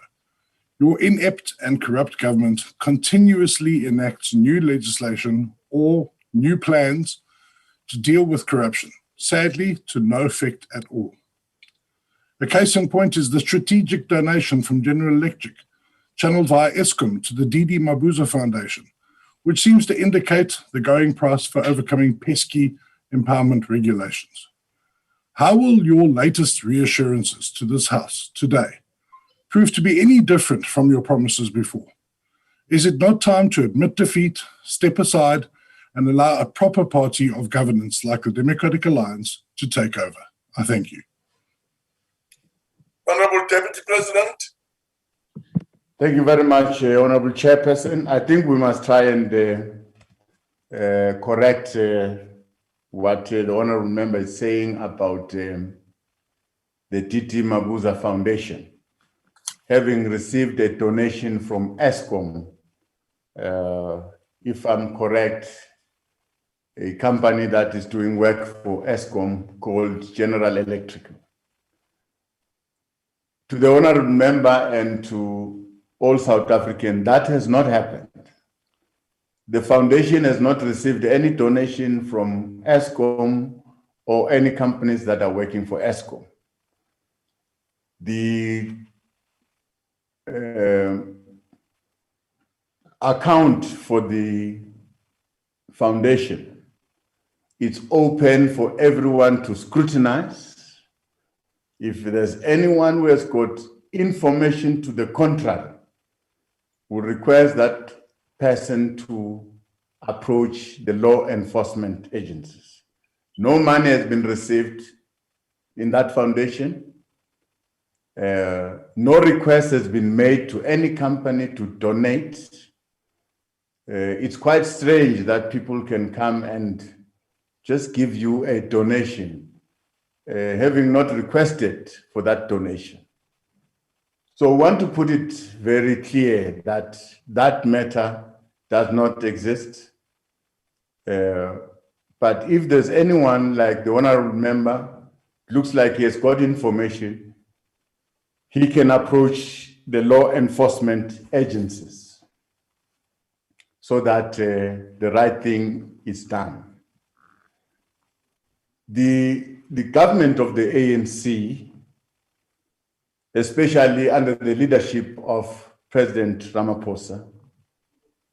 your inept and corrupt government continuously enacts new legislation or new plans to deal with corruption, sadly to no effect at all. A case in point is the strategic donation from General Electric, channeled via ESCOM to the Didi Mabuza Foundation, which seems to indicate the going price for overcoming pesky empowerment regulations. How will your latest reassurances to this House today prove to be any different from your promises before? Is it not time to admit defeat, step aside, and allow a proper party of governance like the Democratic Alliance to take over? I thank you. Honorable Deputy President. Thank you very much, Honorable Chairperson. I think we must try and correct what the Honorable Member is saying about the Didi Mabuza Foundation. Having received a donation from ESCOM, if I'm correct, a company that is doing work for ESCOM called General Electric. To the Honorable Member and to all South Africans, that has not happened. The foundation has not received any donation from ESCOM or any companies that are working for ESCOM. The account for the foundation, it's open for everyone to scrutinize. If there's anyone who has got information to the contrary, we request that person to approach the law enforcement agencies. No money has been received in that foundation. No request has been made to any company to donate. It's quite strange that people can come and just give you a donation, having not requested for that donation. So I want to put it very clear that that matter does not exist. But if there's anyone like the Honorable Member, looks like he has got information, he can approach the law enforcement agencies so that the right thing is done. The government of the ANC, especially under the leadership of President Ramaphosa,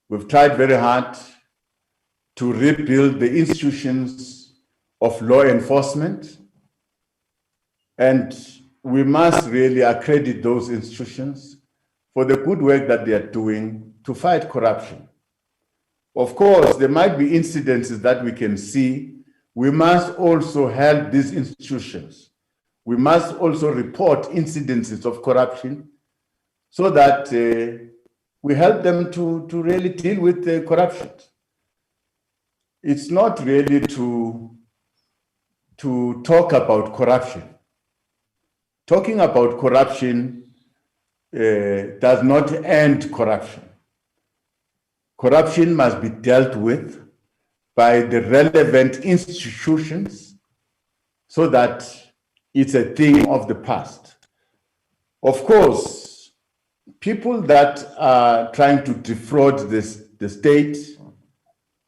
we've tried very hard to rebuild the institutions of law enforcement, and we must really accredit those institutions for the good work that they are doing to fight corruption. Of course, there might be incidences that we can see. We must also help these institutions. We must also report incidences of corruption so that we help them to really deal with the corruption. It's not really to talk about corruption. Talking about corruption does not end corruption. Corruption must be dealt with by the relevant institutions so that it's a thing of the past. Of course, people that are trying to defraud the state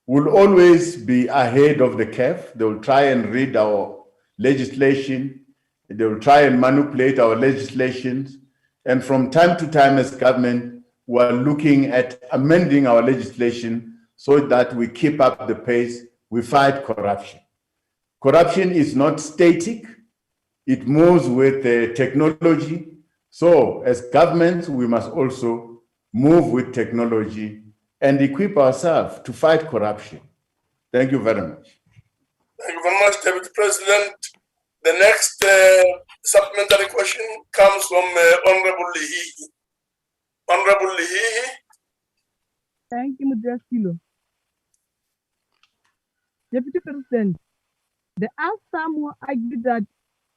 will always be ahead of the curve. They will try and read our legislation. They will try and manipulate our legislations. And from time to time as government, we're looking at amending our legislation so that we keep up the pace, we fight corruption. Corruption is not static. It moves with technology. So as governments, we must also move with technology and equip ourselves to fight corruption. Thank you very much. Thank you very much, Deputy President. The next supplementary question comes from Honorable Lihihi. Honorable Lihihi. Thank you, Mudraskilo. Deputy President, there are some who argue that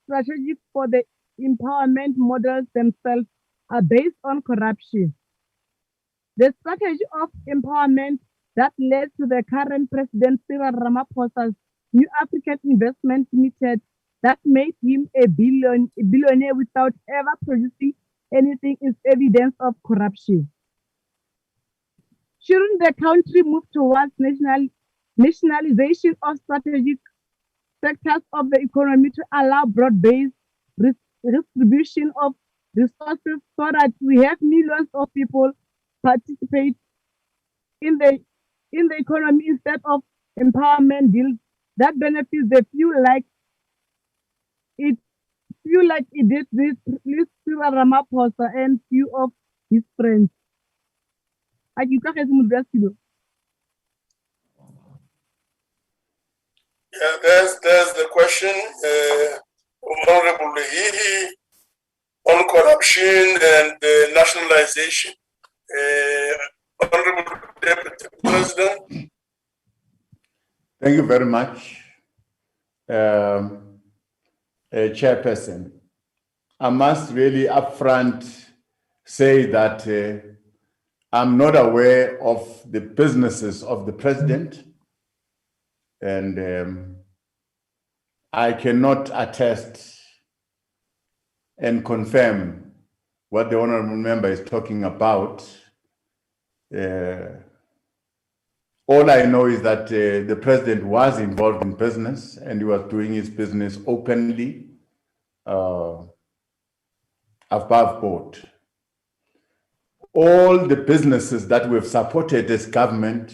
strategies for the empowerment models themselves are based on corruption. The strategy of empowerment that led to the current President Cyril Ramaphosa's New African Investment Limited that made him a billionaire without ever producing anything is evidence of corruption. Shouldn't the country move towards nationalization of strategic sectors of the economy to allow broad-based distribution of resources so that we have millions of people participate in the economy instead of empowerment deals that benefits the few like it did with Cyril Ramaphosa and few of his friends. Yeah, there's the question, Honorable Lehihi, on corruption and nationalization. Honorable Deputy President. Thank you very much, Chairperson. I must really upfront say that I'm not aware of the businesses of the President, and I cannot attest and confirm what the honorable member is talking about. All I know is that the President was involved in business and he was doing his business openly, above board. All the businesses that we've supported as government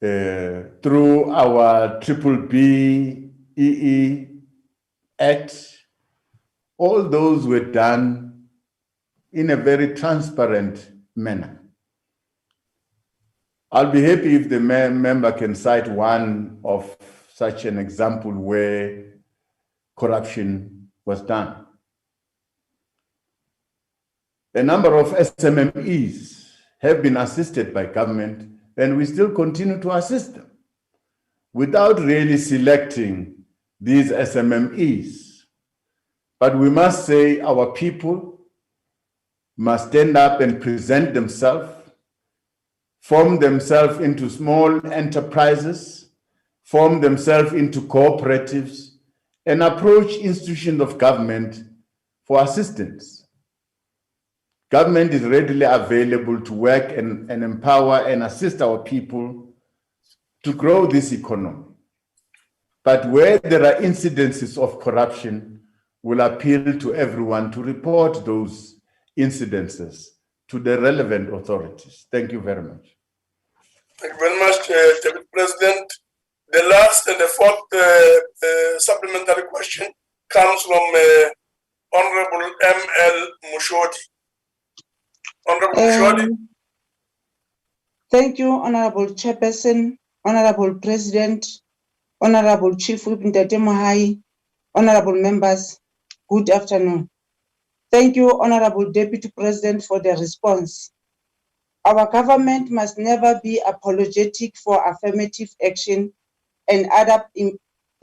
through our BBBEE Act, all those were done in a very transparent manner. I'll be happy if the member can cite one of such an example where corruption was done. A number of SMMEs have been assisted by government, and we still continue to assist them without really selecting these SMMEs. But we must say our people must stand up and present themselves, form themselves into small enterprises, form themselves into cooperatives, and approach institutions of government for assistance. Government is readily available to work and empower and assist our people to grow this economy. But where there are incidences of corruption, we'll appeal to everyone to report those incidences to the relevant authorities. Thank you very much. Thank you very much, Deputy President. The last and the fourth supplementary question comes from Honorable M.L. Mushodi. Honorable Mushodi. Thank you, Honorable Chairperson, Honorable President, Honorable Chief Whip Ndate Mohai, Honorable members, good afternoon. Thank you, Honorable Deputy President, for the response. Our government must never be apologetic for affirmative action and other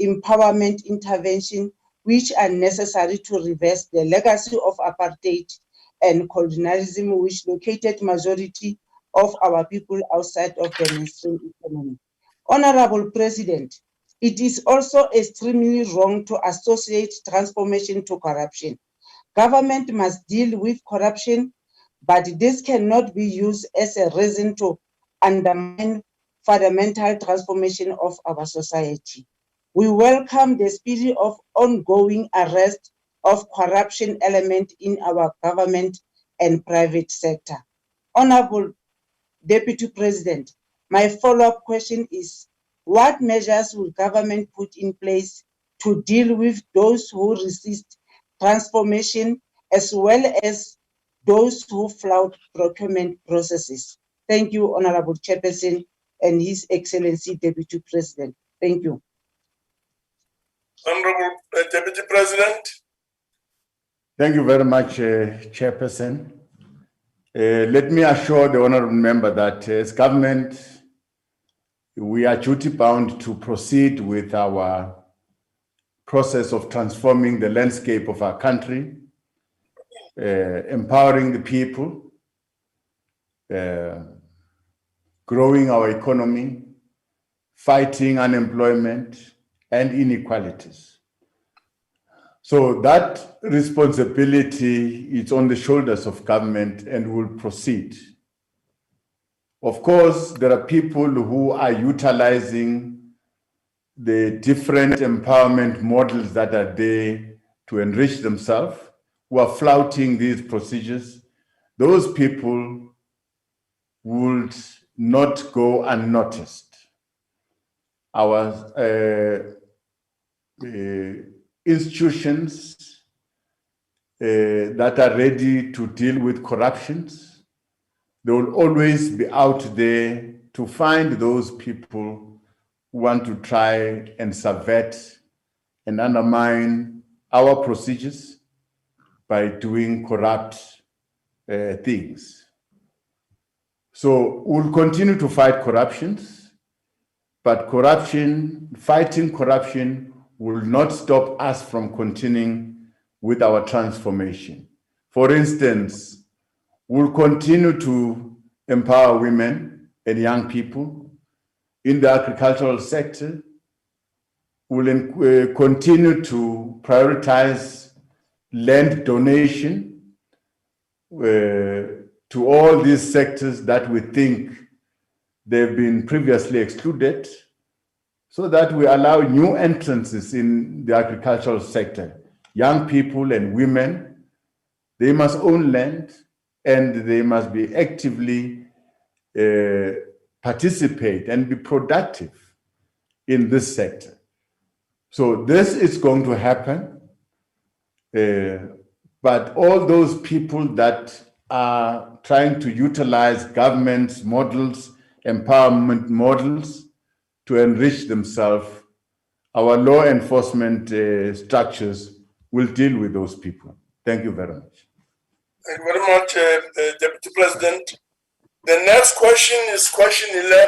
empowerment intervention which are necessary to reverse the legacy of apartheid and colonialism which located majority of our people outside of the mainstream economy. Honorable President, it is also extremely wrong to associate transformation to corruption. Government must deal with corruption, but this cannot be used as a reason to undermine fundamental transformation of our society. We welcome the spirit of ongoing arrest of corruption element in our government and private sector. Honorable Deputy President, my follow-up question is, what measures will government put in place to deal with those who resist transformation as well as those who flout procurement processes? Thank you, Honorable Chairperson and His Excellency Deputy President. Thank you. Honorable Deputy President. Thank you very much, Chairperson. Let me assure the honorable member that as government, we are duty-bound to proceed with our process of transforming the landscape of our country, empowering the people, growing our economy, fighting unemployment and inequalities. So that responsibility is on the shoulders of government and will proceed. Of course, there are people who are utilizing the different empowerment models that are there to enrich themselves, who are flouting these procedures. Those people would not go unnoticed. Our institutions that are ready to deal with corruptions, they will always be out there to find those people who want to try and subvert and undermine our procedures by doing corrupt things. So we'll continue to fight corruptions, but fighting corruption will not stop us from continuing with our transformation. For instance, we'll continue to empower women and young people in the agricultural sector. We'll continue to prioritize land donation to all these sectors that we think they've been previously excluded, so that we allow new entrances in the agricultural sector. Young people and women, they must own land and they must be actively participate and be productive in this sector. So this is going to happen, but all those people that are trying to utilize government models, empowerment models to enrich themselves, our law enforcement structures will deal with those people. Thank you very much. Thank you very much, Deputy President. The next question is question 11.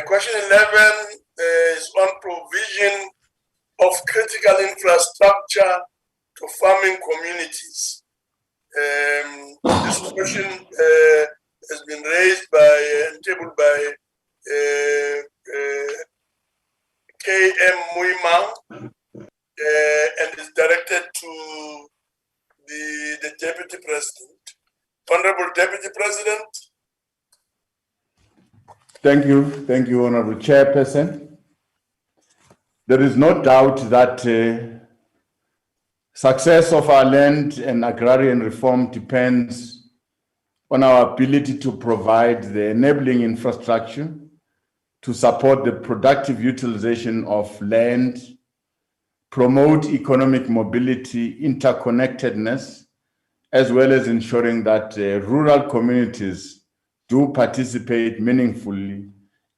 Question 11 is on provision of critical infrastructure to farming communities. This question has been raised by and tabled by K.M. Muimang and is directed to the Deputy President. Honorable Deputy President. Thank you, Honorable Chairperson. There is no doubt that success of our land and agrarian reform depends on our ability to provide the enabling infrastructure to support the productive utilization of land, promote economic mobility, interconnectedness, as well as ensuring that rural communities do participate meaningfully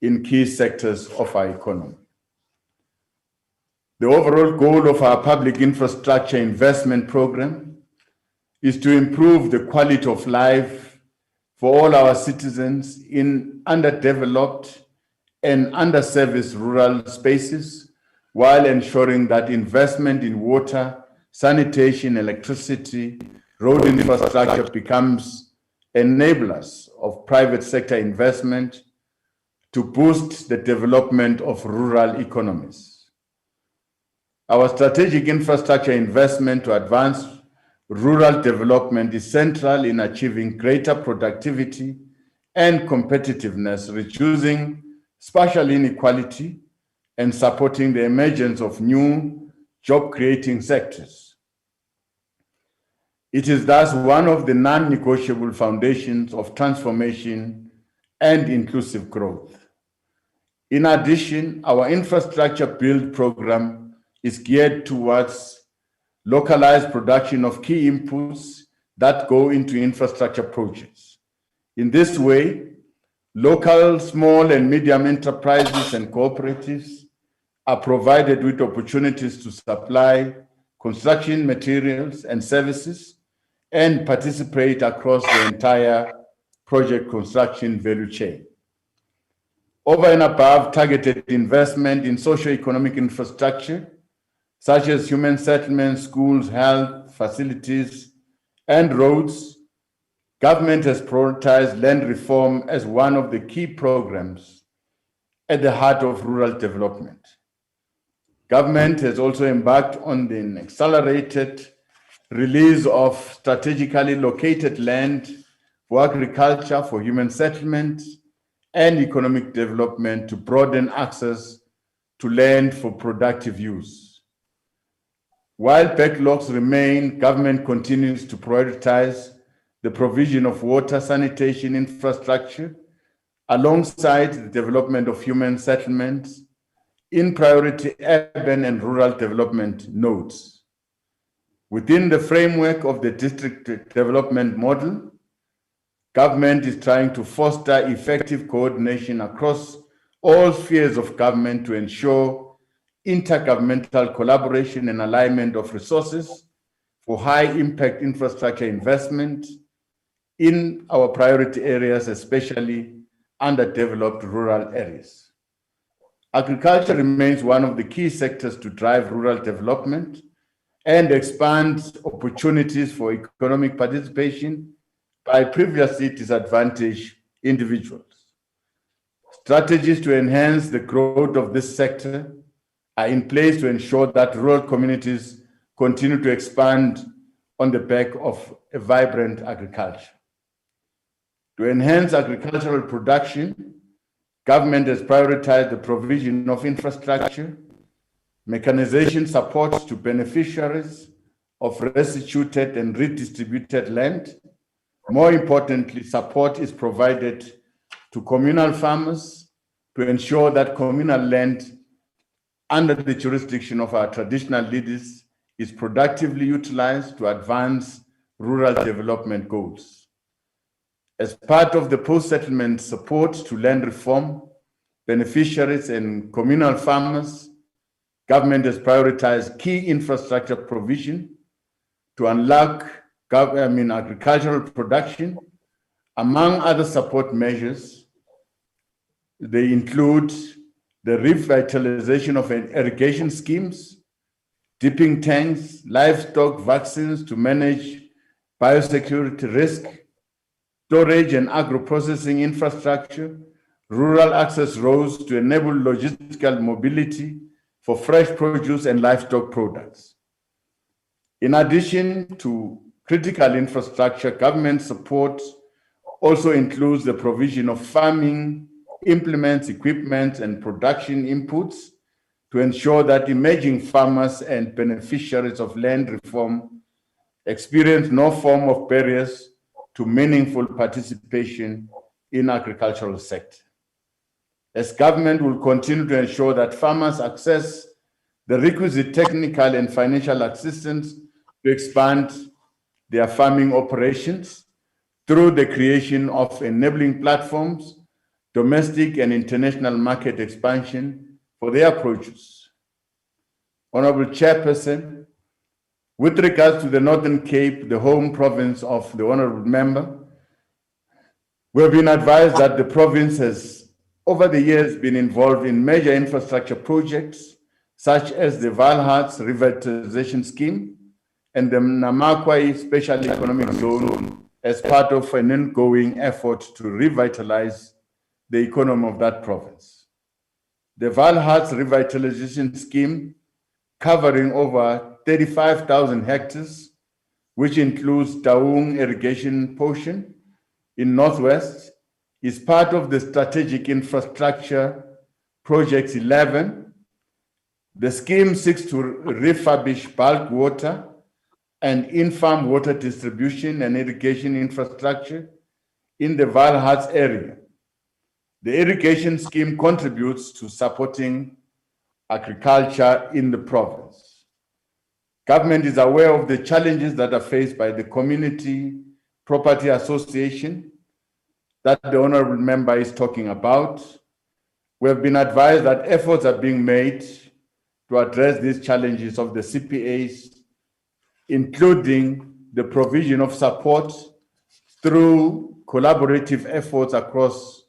in key sectors of our economy. The overall goal of our public infrastructure investment program is to improve the quality of life for all our citizens in underdeveloped and underserviced rural spaces, while ensuring that investment in water, sanitation, electricity, road infrastructure becomes enablers of private sector investment to boost the development of rural economies. Our strategic infrastructure investment to advance rural development is central in achieving greater productivity and competitiveness, reducing spatial inequality, and supporting the emergence of new job-creating sectors. It is thus one of the non-negotiable foundations of transformation and inclusive growth. In addition, our infrastructure build program is geared towards localized production of key inputs that go into infrastructure projects. In this way, local small and medium enterprises and cooperatives are provided with opportunities to supply construction materials and services and participate across the entire project construction value chain. Over and above targeted investment in socio-economic infrastructure, such as human settlements, schools, health facilities, and roads, government has prioritized land reform as one of the key programs at the heart of rural development. Government has also embarked on the accelerated release of strategically located land for agriculture, for human settlement, and economic development to broaden access to land for productive use. While backlogs remain, government continues to prioritize the provision of water sanitation infrastructure alongside the development of human settlements in priority urban and rural development nodes. Within the framework of the district development model, government is trying to foster effective coordination across all spheres of government to ensure intergovernmental collaboration and alignment of resources for high impact infrastructure investment in our priority areas, especially underdeveloped rural areas. Agriculture remains one of the key sectors to drive rural development and expand opportunities for economic participation by previously disadvantaged individuals. Strategies to enhance the growth of this sector are in place to ensure that rural communities continue to expand on the back of a vibrant agriculture. To enhance agricultural production, government has prioritized the provision of infrastructure, mechanization support to beneficiaries of restituted and redistributed land. More importantly, support is provided to communal farmers to ensure that communal land under the jurisdiction of our traditional leaders is productively utilized to advance rural development goals. As part of the post-settlement support to land reform, beneficiaries and communal farmers, government has prioritized key infrastructure provision to unlock agricultural production. Among other support measures, they include the revitalization of irrigation schemes, dipping tanks, livestock vaccines to manage biosecurity risk, storage and agro-processing infrastructure, rural access roads to enable logistical mobility for fresh produce and livestock products. In addition to critical infrastructure, government support also includes the provision of farming implements, equipment, and production inputs to ensure that emerging farmers and beneficiaries of land reform experience no form of barriers to meaningful participation in agricultural sector. As government will continue to ensure that farmers access the requisite technical and financial assistance to expand their farming operations through the creation of enabling platforms, domestic and international market expansion for their produce. Honorable Chairperson, with regards to the Northern Cape, the home province of the honorable member, we have been advised that the province has over the years been involved in major infrastructure projects such as the Valharts Revitalization Scheme and the Namakwai Special Economic Zone as part of an ongoing effort to revitalize the economy of that province. The Valharts Revitalization Scheme, covering over 35,000 hectares, which includes Taung irrigation portion in Northwest, is part of the Strategic Infrastructure Projects 11. The scheme seeks to refurbish bulk water and in-farm water distribution and irrigation infrastructure in the Valharts area. The irrigation scheme contributes to supporting agriculture in the province. Government is aware of the challenges that are faced by the Community Property Association that the honorable member is talking about. We have been advised that efforts are being made to address these challenges of the CPAs, including the provision of support through collaborative efforts across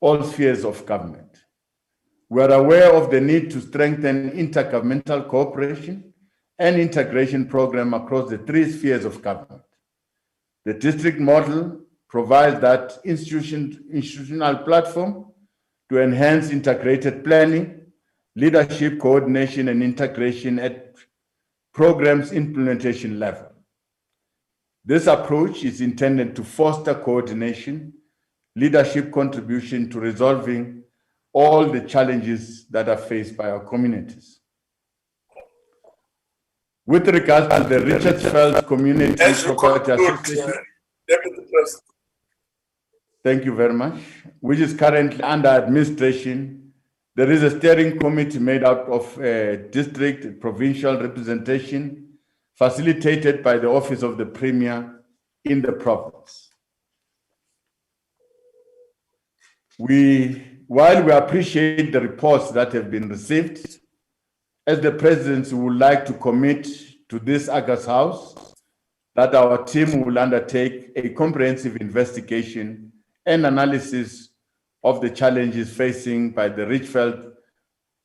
all spheres of government. We are aware of the need to strengthen intergovernmental cooperation and integration program across the three spheres of government. The district model provides that institutional platform to enhance integrated planning leadership, coordination, and integration at programs implementation level. This approach is intended to foster coordination, leadership contribution to resolving all the challenges that are faced by our communities. With regard to the Richardsveld Community Property Association, Deputy President. thank you very much, which is currently under administration, there is a steering committee made up of district, provincial representation, facilitated by the Office of the Premier in the province. While we appreciate the reports that have been received, as the presidency would like to commit to this August House that our team will undertake a comprehensive investigation and analysis of the challenges facing by the Richveld,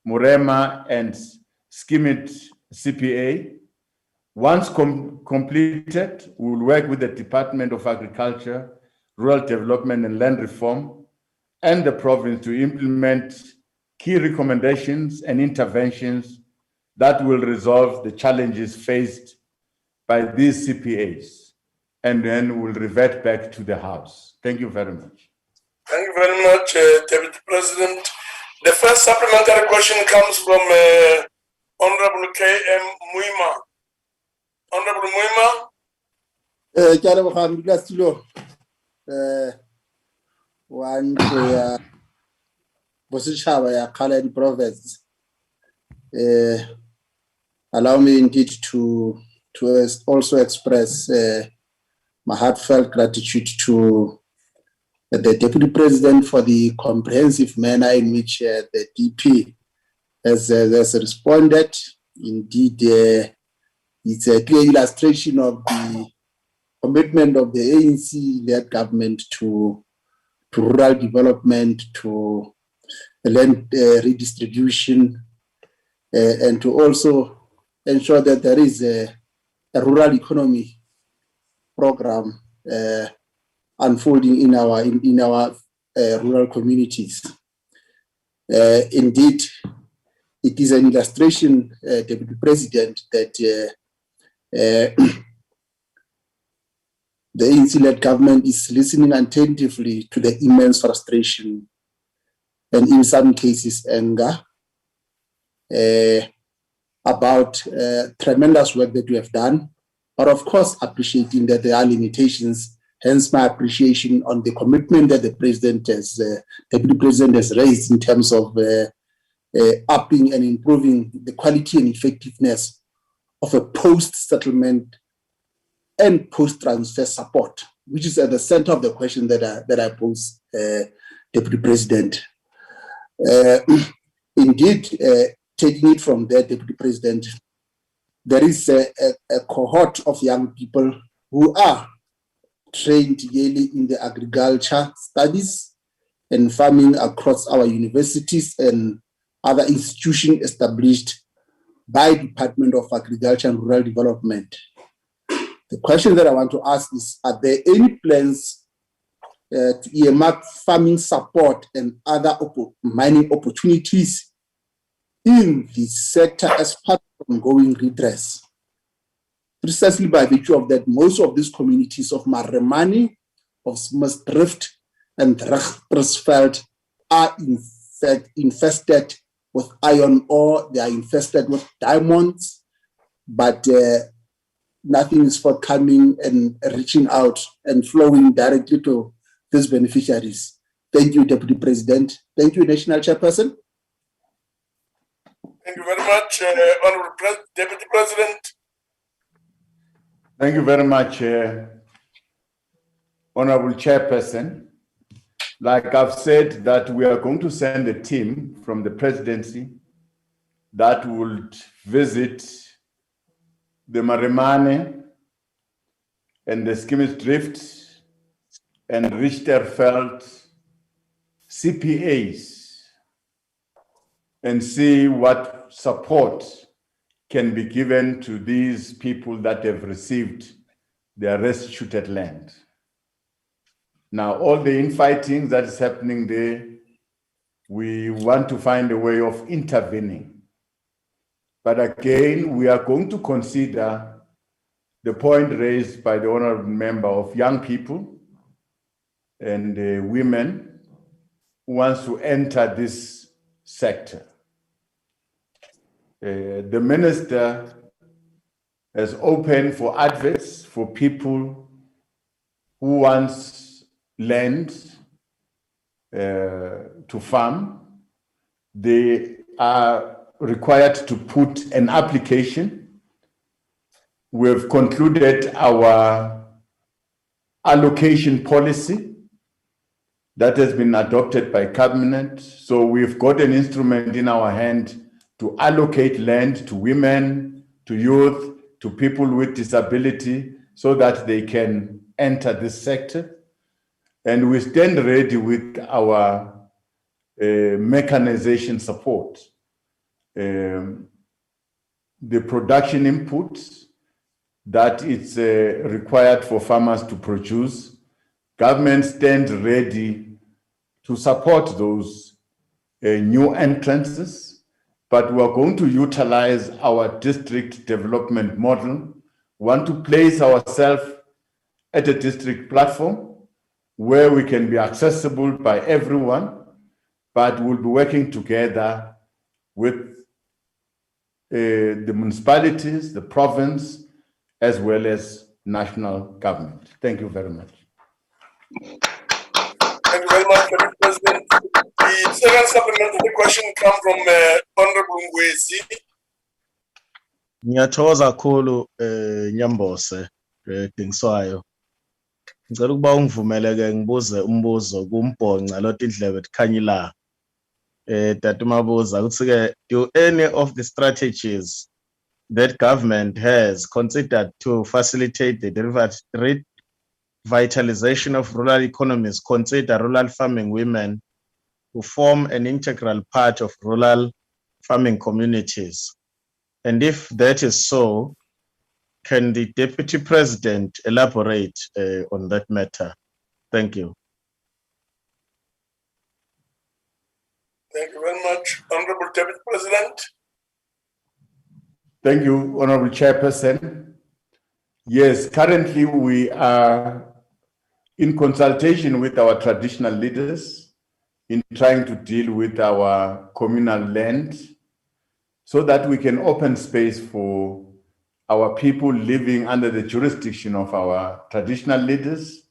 Murema, and Skimit CPA. Once completed, we will work with the Department of Agriculture, Rural Development and Land Reform and the province to implement key recommendations and interventions that will resolve the challenges faced by these CPAs, and then we'll revert back to the House. Thank you very much. Thank you very much, Deputy President. The first supplementary question comes from Honorable K.M. Muima. Honorable Muima. One Bosishaba ya Khaled province. Allow me indeed to also express my heartfelt gratitude to the Deputy President for the comprehensive manner in which the DP has responded. Indeed, it's a clear illustration of the commitment of the ANC-led government to rural development, to land redistribution, and to also ensure that there is a rural economy program unfolding in our rural communities. Indeed, it is an illustration, Deputy President, that the ANC-led government is listening attentively to the immense frustration and in some cases anger about tremendous work that we have done, but of course appreciating that there are limitations, hence my appreciation on the commitment that the Deputy President has raised in terms of upping and improving the quality and effectiveness of a post-settlement and post-transfer support, which is at the center of the question that I pose, Deputy President. Indeed, taking it from there, Deputy President, there is a cohort of young people who are trained yearly in the agriculture studies and farming across our universities and other institutions established by Department of Agriculture and Rural Development. The question that I want to ask is, are there any plans to earmark farming support and other mining opportunities in this sector as part of ongoing redress? Precisely by virtue of that, most of these communities of Maremani, of Smutsdrift, and Richtersveld are in fact infested with iron ore, they are infested with diamonds, but nothing is forthcoming and reaching out and flowing directly to these beneficiaries. Thank you, Deputy President. Thank you, National Chairperson. Thank you very much, Honorable Deputy President. Thank you very much, Honorable Chairperson. Like I've said, that we are going to send a team from the presidency that will visit the Maremane and the Skemisdrift and Richterveld CPAs and see what support can be given to these people that have received their restituted land. Now, all the infighting that is happening there we want to find a way of intervening. But again, we are going to consider the point raised by the honorable member of young people and women who wants to enter this sector. The minister has opened for adverts for people who wants land to farm. They are required to put an application. We've concluded our allocation policy that has been adopted by cabinet. So we've got an instrument in our hand to allocate land to women, to youth, to people with disability, so that they can enter this sector. And we stand ready with our mechanization support. The production inputs that it's required for farmers to produce, government stands ready to support those new entrances, but we're going to utilize our district development model. We want to place ourselves at a district platform where we can be accessible by everyone, but we'll be working together with the municipalities, the province, as well as national government. Thank you very much. Thank you very much, Mr. President. The second supplementary question comes from Honorable Ngwezi. Ngiyathokoza kakhulu Nyambose Dingswayo. Ngicela ukuba ungivumeleke ngibuze umbuzo kumbhonqa lo tindlebe tikhanyila. Tata Mabuza ukuthi ke, do any of the strategies that government has considered to facilitate the revitalization of rural economies consider rural farming women to form an integral part of rural farming communities? And if that is so, can the Deputy President elaborate on that matter? Thank you. Thank you very much, Honorable Deputy President. Thank you, Honorable Chairperson. Yes, currently we are in consultation with our traditional leaders in trying to deal with our communal land so that we can open space for our people living under the jurisdiction of our traditional leaders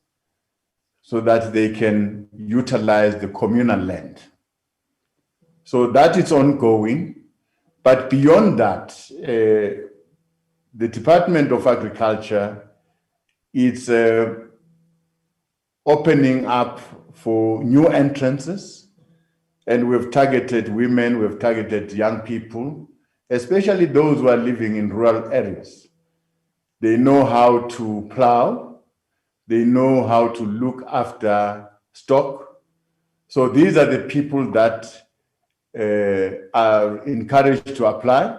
so that they can utilize the communal land. So that is ongoing. But beyond that, the Department of Agriculture is opening up for new entrances, and we've targeted women, we've targeted young people, especially those who are living in rural areas. They know how to plow, they know how to look after stock. So these are the people that are encouraged to apply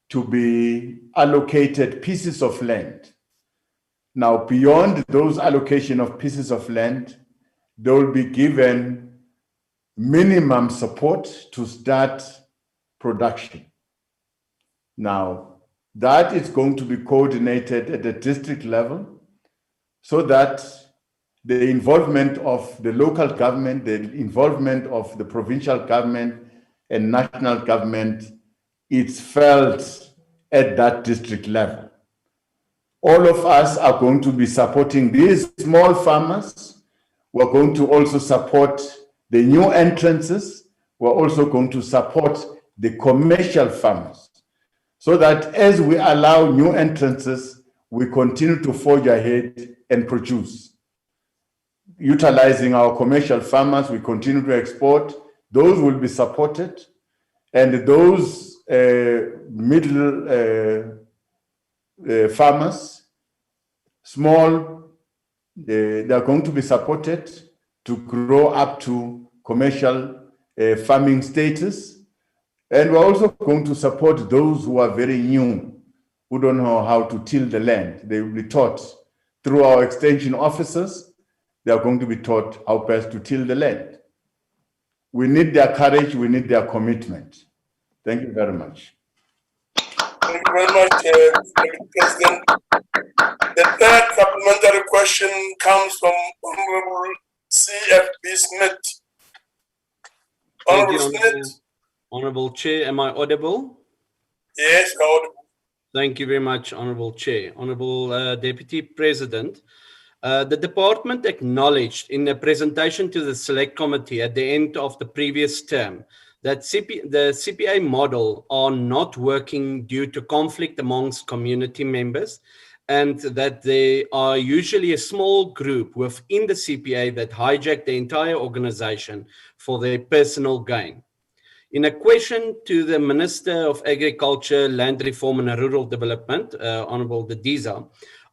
to be allocated pieces of land. Now, beyond those allocation of pieces of land, they will be given minimum support to start production. Now, that is going to be coordinated at the district level so that the involvement of the local government, the involvement of the provincial government and national government is felt at that district level. All of us are going to be supporting these small farmers. We're going to also support the new entrances. We're also going to support the commercial farmers so that as we allow new entrances, we continue to forge ahead and produce. Utilizing our commercial farmers, we continue to export. Those will be supported, and those middle farmers, small, they are going to be supported to grow up to commercial farming status. And we're also going to support those who are very new, who don't know how to till the land. They will be taught through our extension officers. They are going to be taught how best to till the land. We need their courage, we need their commitment. Thank you very much. Thank you very much, Mr. President. The third supplementary question comes from Honorable CFB Smith. Thank you, Honorable Smith. Honorable Chair. Am I audible? Yes, you're audible. Thank you very much, Honorable Chair. Honorable Deputy President, the department acknowledged in a presentation to the Select Committee at the end of the previous term that the CPA model are not working due to conflict amongst community members, and that there are usually a small group within the CPA that hijack the entire organization for their personal gain. In a question to the Minister of Agriculture, Land Reform and Rural Development, Honorable Didiza,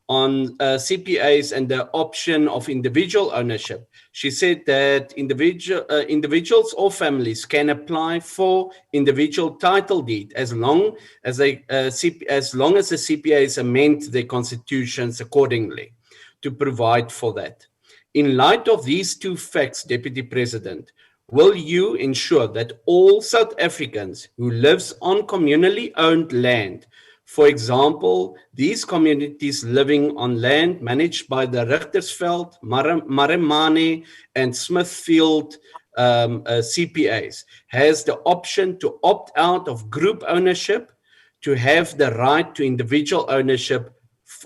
on CPAs and the option of individual ownership, she said that individuals or families can apply for individual title deed as long as the CPAs amend their constitutions accordingly to provide for that. In light of these two facts, Deputy President, will you ensure that all South Africans who lives on communally owned land, for example, these communities living on land managed by the Richtersveld, Maremane, and Smithfield CPAs, has the option to opt out of group ownership to have the right to individual ownership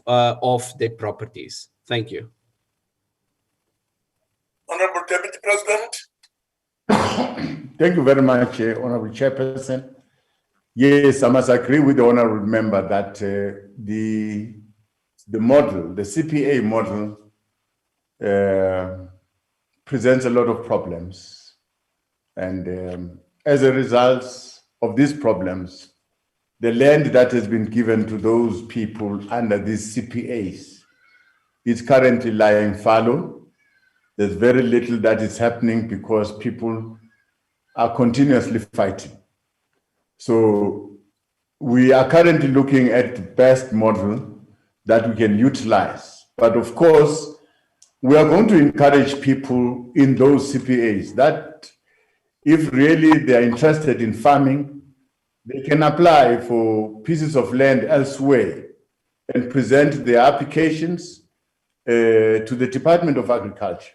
of their properties? Thank you. Honorable Deputy President. Thank you very much, Honorable Chairperson. Yes, I must agree with the honorable member that the model, the CPA model, presents a lot of problems. And as a result of these problems, the land that has been given to those people under these CPAs is currently lying fallow. There's very little that is happening because people are continuously fighting. So we are currently looking at the best model that we can utilize. But of course, we are going to encourage people in those CPAs that if really they are interested in farming, they can apply for pieces of land elsewhere and present their applications to the Department of Agriculture.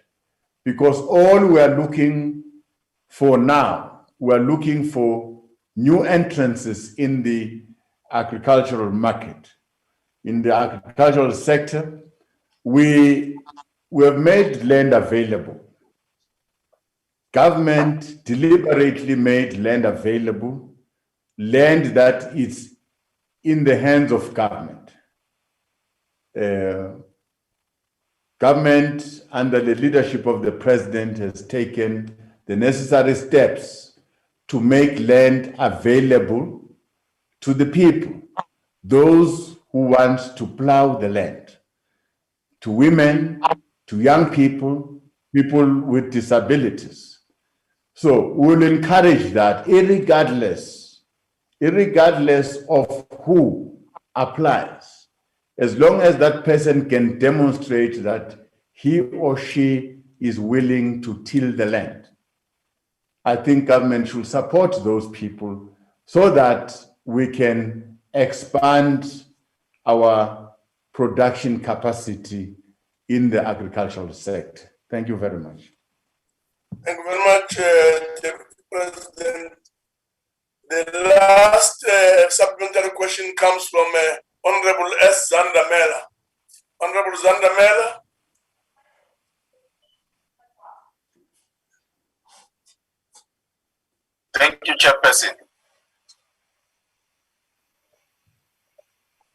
Because all we are looking for now, we are looking for new entrances in the agricultural market. In the agricultural sector, we have made land available. Government deliberately made land available, land that is in the hands of government. Government, under the leadership of the president, has taken the necessary steps to make land available to the people, those who want to plow the land, to women, to young people, people with disabilities. So we'll encourage that irregardless of who applies, as long as that person can demonstrate that he or she is willing to till the land. I think government should support those people so that we can expand our production capacity in the agricultural sector. Thank you very much. Thank you very much, Deputy President. The last supplementary question comes from Honorable S. Zandamela. Honorable Zandamela. Thank you, Chairperson.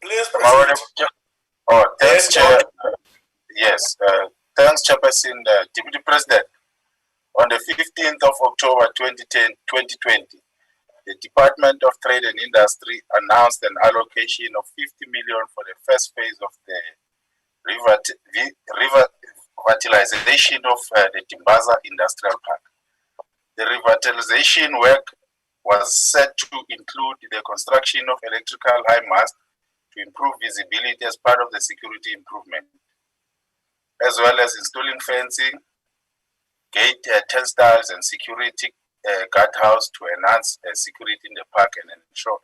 Please proceed. Oh, thanks, Chair. Yes, thanks, Chairperson. Deputy President, on the 15th of October 2020, the Department of Trade and Industry announced an allocation of 50 million for the first phase of the revitalization of the Timbaza Industrial Park. The revitalization work was set to include the construction of electrical high mast to improve visibility as part of the security improvement, as well as installing fencing, gate turnstiles and security guardhouse to enhance security in the park and ensure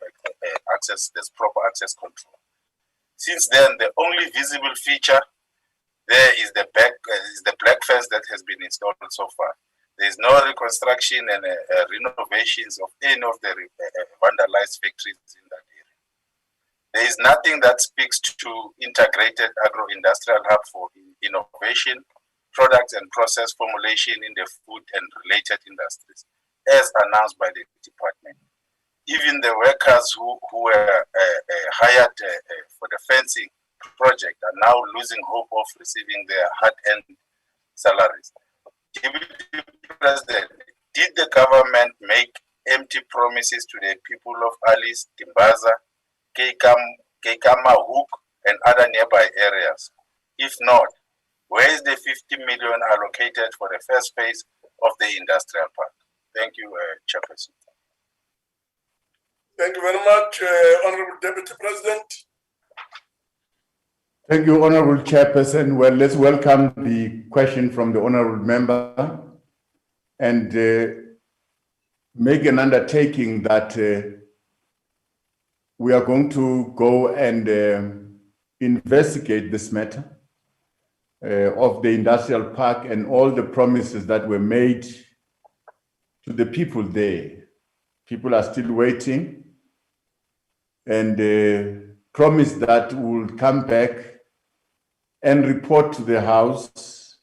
access, there's proper access control. Since then, the only visible feature there is the black fence that has been installed so far. There is no reconstruction and renovations of any of the vandalized factories in that area. There is nothing that speaks to integrated agro-industrial hub for innovation, products and process formulation in the food and related industries, as announced by the department. Even the workers who were hired for the fencing project are now losing hope of receiving their hard-earned salaries. Deputy President, did the government make empty promises to the people of Alice, Timbaza, Keikama, Hook, and other nearby areas? If not, where is the 50 million allocated for the first phase of the industrial park? Thank you, Chairperson. Thank you very much, Honorable Deputy President. Thank you, Honorable Chairperson. Well, let's welcome the question from the Honorable Member and make an undertaking that we are going to go and investigate this matter of the industrial park and all the promises that were made to the people there. People are still waiting and promise that we'll come back and report to the House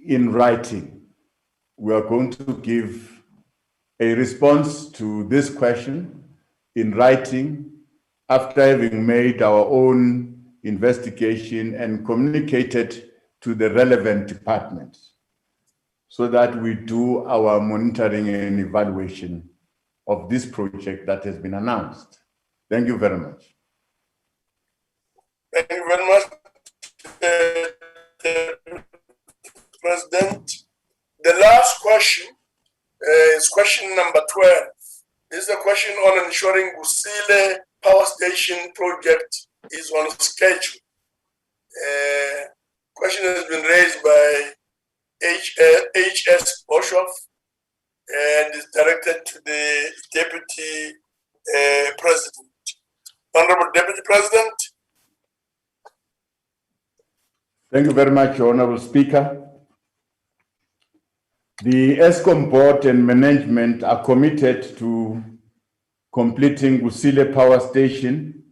in writing. We are going to give a response to this question in writing after having made our own investigation and communicated to the relevant departments so that we do our monitoring and evaluation of this project that has been announced. Thank you very much. Thank you very much, President. The last question is question number 12. This is a question on ensuring Gusile Power Station project is on schedule. Question has been raised by H.S. Boshoff and is directed to the Deputy President. Honorable Deputy President. Thank you very much, Honorable Speaker. The ESCOM board and management are committed to completing Gusile Power Station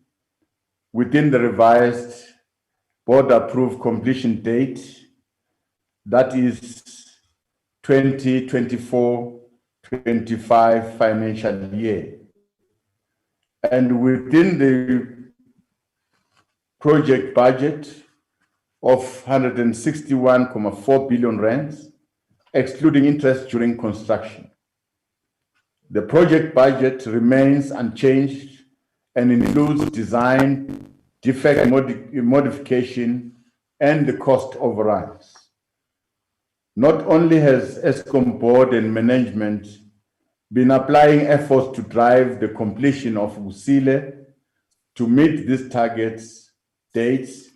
within the revised board-approved completion date, that is 2024-25 financial year. And within the project budget of 161.4 billion rands, excluding interest during construction. The project budget remains unchanged and includes design, defect modification, and the cost overruns. Not only has ESCOM board and management been applying efforts to drive the completion of Gusile to meet these targets, dates,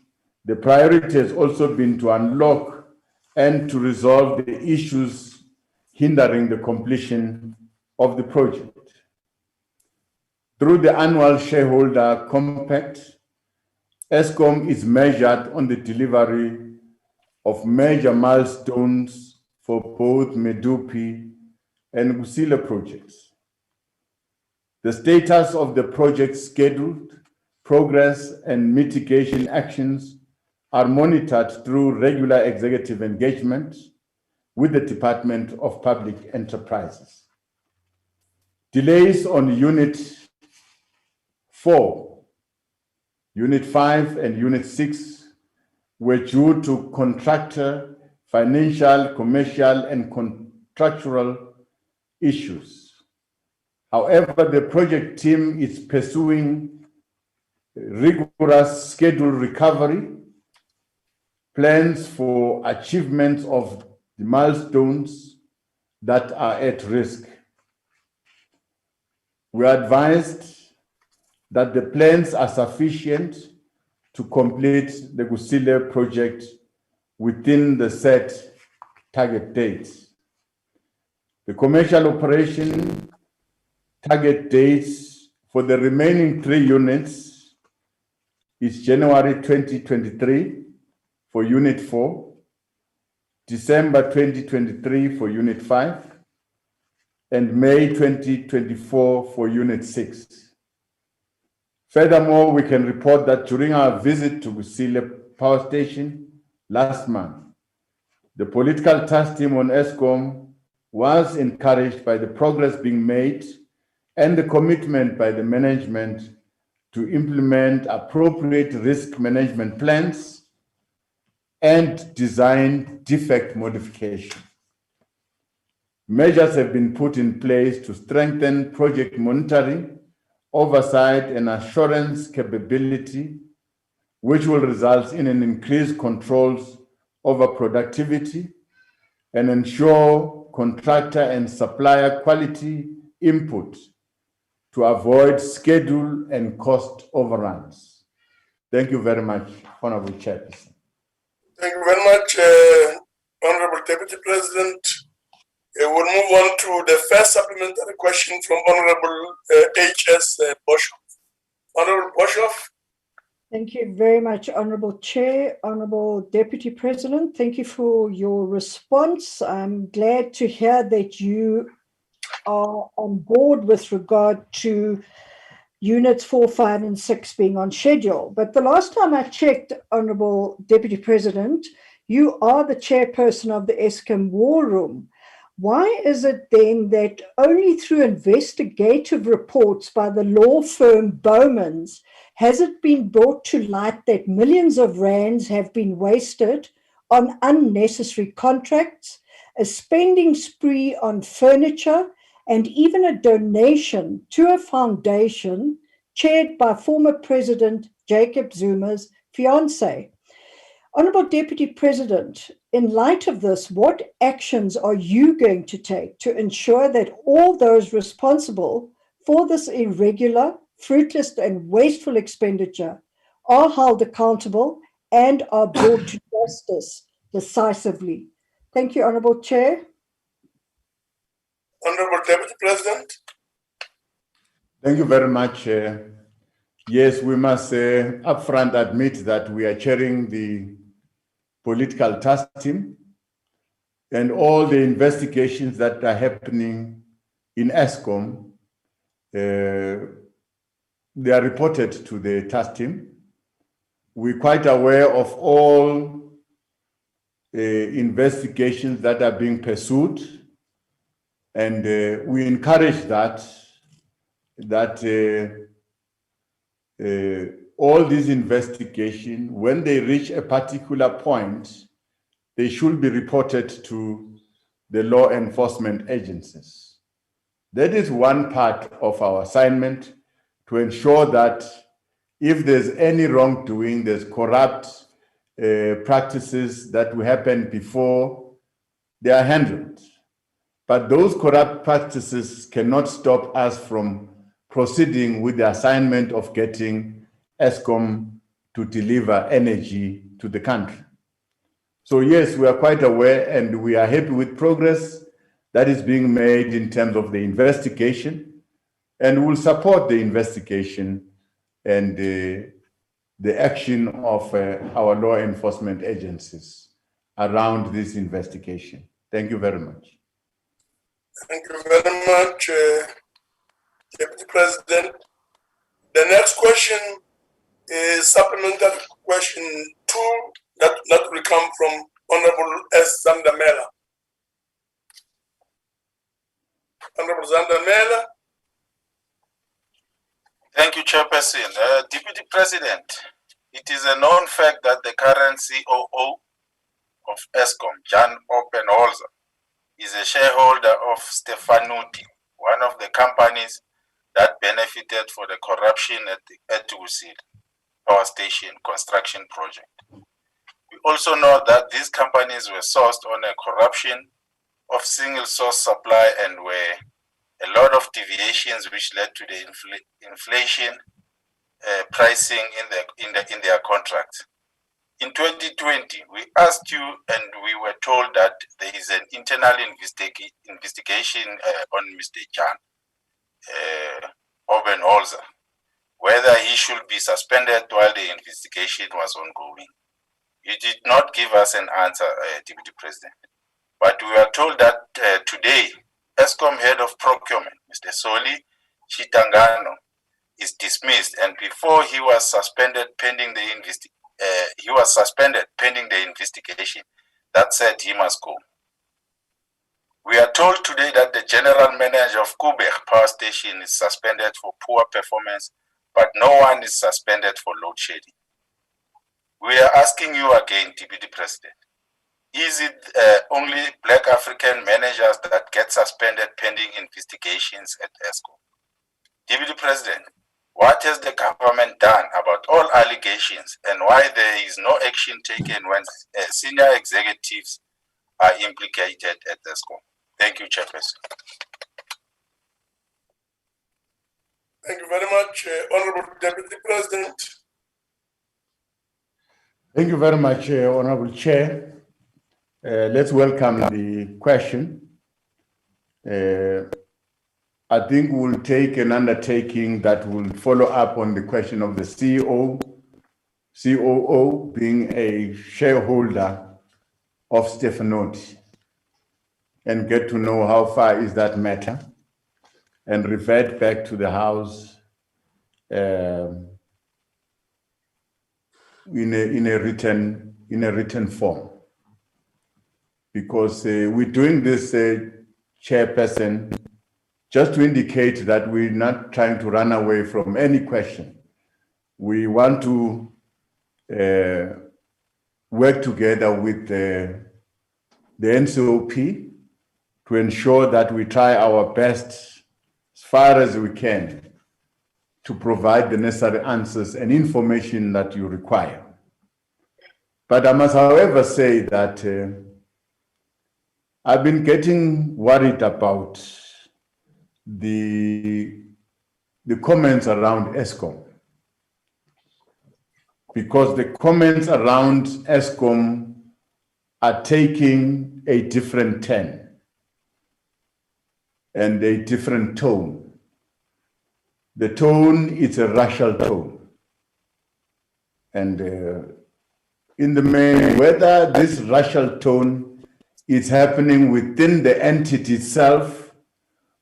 the priority has also been to unlock and to resolve the issues hindering the completion of the project. Through the annual shareholder compact, ESCOM is measured on the delivery of major milestones for both Medupi and Gusile projects. The status of the project schedule, progress, and mitigation actions are monitored through regular executive engagement with the Department of Public Enterprises. Delays on Unit 4, Unit 5, and Unit 6 were due to contractor, financial, commercial, and contractual issues. However, the project team is pursuing rigorous schedule recovery, plans for achievement of the milestones that are at risk. We are advised that the plans are sufficient to complete the Gusile project within the set target dates. The commercial operation target dates for the remaining 3 units is January 2023 for Unit 4, December 2023 for Unit 5, and May 2024 for Unit 6. Furthermore, we can report that during our visit to Kusile Power Station last month, the political task team on ESCOM was encouraged by the progress being made and the commitment by the management to implement appropriate risk management plans and design defect modification. Measures have been put in place to strengthen project monitoring, oversight, and assurance capability, which will result in an increased controls over productivity and ensure contractor and supplier quality input to avoid schedule and cost overruns. Thank you very much, Honorable Chairperson. Thank you very much, Honorable Deputy President. We'll move on to the first supplementary question from Honorable H.S. Boshoff. Honorable Boshoff. Thank you very much, Honorable Chair, Honorable Deputy President. Thank you for your response. I'm glad to hear that you are on board with regard to Units 4, 5, and 6 being on schedule. But the last time I checked, Honorable Deputy President, you are the chairperson of the ESCOM War Room. Why is it then that only through investigative reports by the law firm Bowman's has it been brought to light that millions of rands have been wasted on unnecessary contracts, a spending spree on furniture, and even a donation to a foundation chaired by former President Jacob Zuma's fiancée? Honorable Deputy President, in light of this, what actions are you going to take to ensure that all those responsible for this irregular, fruitless, and wasteful expenditure are held accountable and are brought to justice decisively? Thank you, Honorable Chair. Honorable Deputy President. Thank you very much. Yes, we must upfront admit that we are chairing the political task team, and all the investigations that are happening in ESCOM, they are reported to the task team. We're quite aware of all investigations that are being pursued, and we encourage that all these investigations, when they reach a particular point, they should be reported to the law enforcement agencies. That is one part of our assignment, to ensure that if there's any wrongdoing, there's corrupt practices that will happen before they are handled. But those corrupt practices cannot stop us from proceeding with the assignment of getting ESCOM to deliver energy to the country. So yes, we are quite aware, and we are happy with progress that is being made in terms of the investigation, and will support the investigation and the action of our law enforcement agencies around this investigation. Thank you very much. Thank you very much, Deputy President. The next question is supplementary question 2 that will come from Honorable S. Zandamela. Honorable Zandamela. Thank you, Chairperson. Deputy President, it is a known fact that the current COO of ESCOM, Jan Oppenholzer, is a shareholder of Stefanuti, one of the companies that benefited for the corruption at the Kusile Power Station construction project. We also know that these companies were sourced on a corruption of single source supply and were a lot of deviations which led to the inflation pricing in their contracts. In 2020, we asked you and we were told that there is an internal investigation on Mr. Jan Obenholzer, whether he should be suspended while the investigation was ongoing. You did not give us an answer, Deputy President. But we are told that today, ESCOM Head of Procurement, Mr. Soli Chitangano, is dismissed, and before he was suspended pending the investigation that said he must go. We are told today that the general manager of Kubek Power Station is suspended for poor performance, but no one is suspended for load shedding. We are asking you again, Deputy President, is it only Black African managers that get suspended pending investigations at ESCOM? Deputy President, what has the government done about all allegations, and why there is no action taken when senior executives are implicated at ESCOM? Thank you, Chairperson. Thank you very much, Honorable Deputy President. Thank you very much, Honorable Chair. Let's welcome the question. I think we'll take an undertaking that will follow up on the question of the COO being a shareholder of Stefanoti, and get to know how far is that matter, and revert back to the House in a written form. Because we're doing this, Chairperson, just to indicate that we're not trying to run away from any question. We want to work together with the NCOP to ensure that we try our best as far as we can to provide the necessary answers and information that you require. But I must, however, say that I've been getting worried about the comments around ESCOM, because the comments around ESCOM are taking a different turn and a different tone. The tone is a racial tone. And in the main, whether this racial tone is happening within the entity itself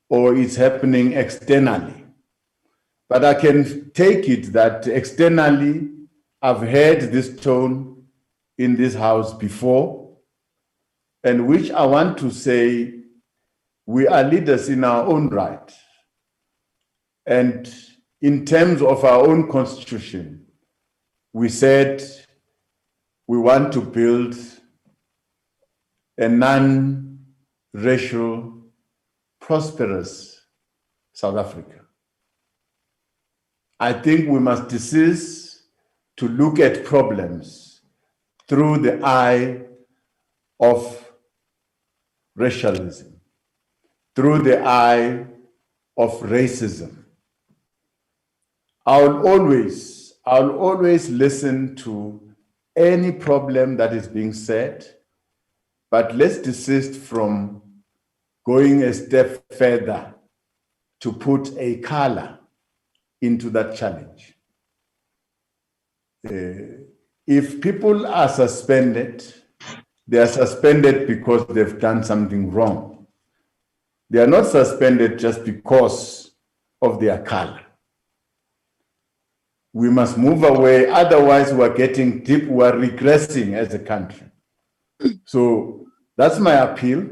or is happening externally. But I can take it that externally, I've heard this tone in this House before, and which I want to say we are leaders in our own right. And in terms of our own constitution, we said we want to build a non-racial, prosperous South Africa. I think we must desist to look at problems through the eye of racialism, through the eye of racism. I'll always listen to any problem that is being said, but let's desist from going a step further to put a color into that challenge. If people are suspended, they are suspended because they've done something wrong. They are not suspended just because of their color. We must move away, otherwise we're getting deep, we're regressing as a country. So that's my appeal.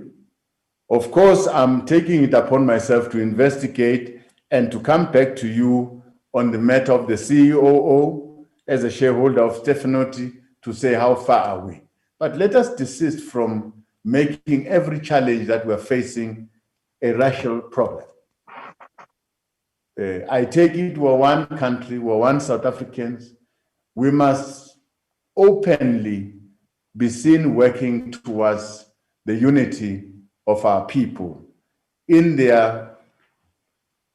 Of course, I'm taking it upon myself to investigate and to come back to you on the matter of the COO as a shareholder of Stefanoti to say how far are we. But let us desist from making every challenge that we're facing a racial problem. I take it we're one country, we're one South Africans. We must openly be seen working towards the unity of our people in their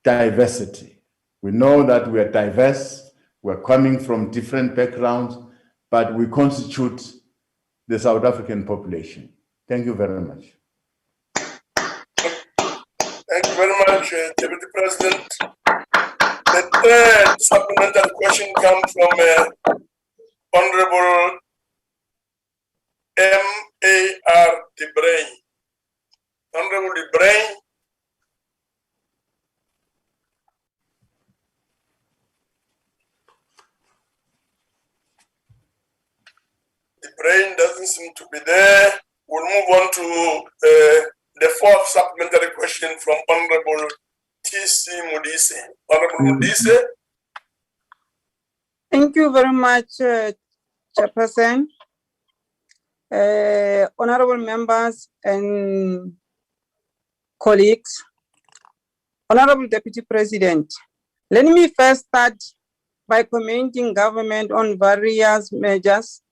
diversity. We know that we are diverse, we're coming from different backgrounds, but we constitute the South African population. Thank you very much. Thank you very much, Deputy President. The third supplementary question comes from Honorable M.A.R. De Bruin. Honorable De Bruin. The brain doesn't seem to be there. We'll move on to the fourth supplementary question from Honorable T.C. Modise. Honorable Modise. Thank you very much, Chairperson. Honorable members and colleagues, Honorable Deputy President, let me first start by commending government on various measures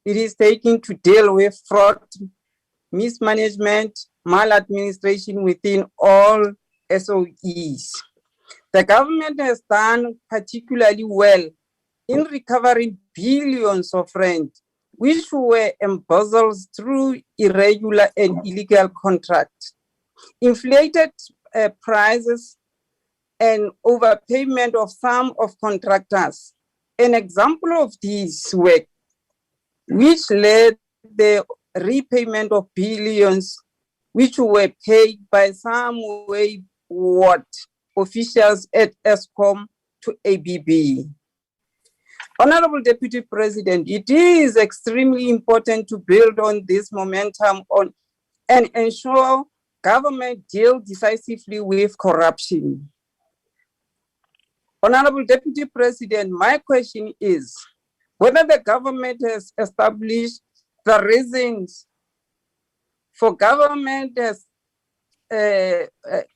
it is taking to deal with fraud, mismanagement, maladministration within all SOEs. The government has done particularly well in recovering billions of rand, which were embezzled through irregular and illegal contracts, inflated prices, and overpayment of some of contractors. An example of this work, which led the repayment of billions which were paid by some wayward officials at ESCOM to ABB. Honorable Deputy President, it is extremely important to build on this momentum and ensure government deals decisively with corruption. Honorable Deputy President, my question is whether the government has established the reasons for government has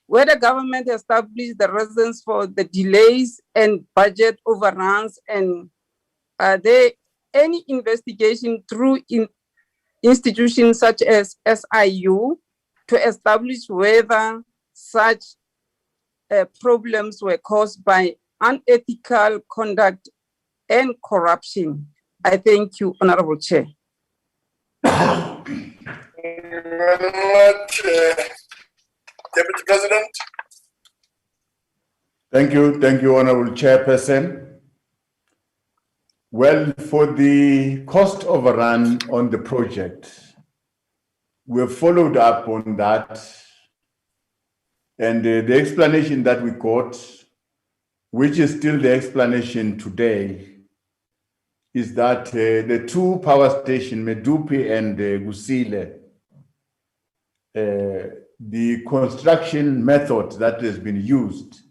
whether government established the reasons for the delays and budget overruns, and are there any investigation through institutions such as SIU to establish whether such problems were caused by unethical conduct and corruption? I thank you, Honorable Chair. Thank you very much, Deputy President. Thank you, Honorable Chairperson. Well, for the cost overrun on the project, we have followed up on that, and the explanation that we got, which is still the explanation today, is that the two power stations, Medupi and Gusile, the construction method that has been used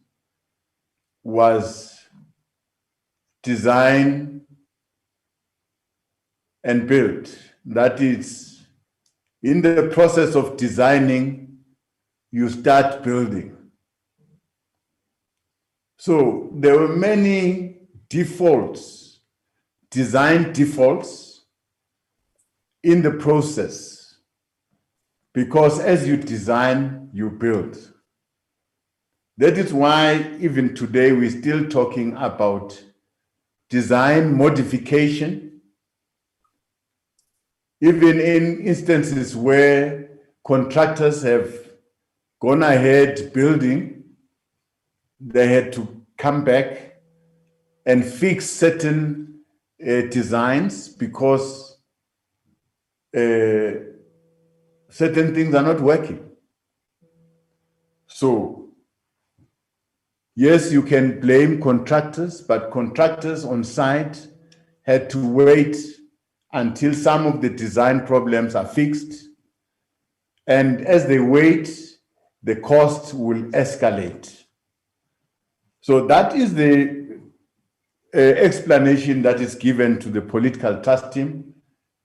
was design and build. That is, in the process of designing, you start building. So there were many defaults, design defaults in the process, because as you design, you build. That is why even today we're still talking about design modification, even in instances where contractors have gone ahead building, they had to come back and fix certain designs because certain things are not working. So, yes, you can blame contractors, but contractors on site had to wait until some of the design problems are fixed. And as they wait, the cost will escalate. So that is the explanation that is given to the political task team,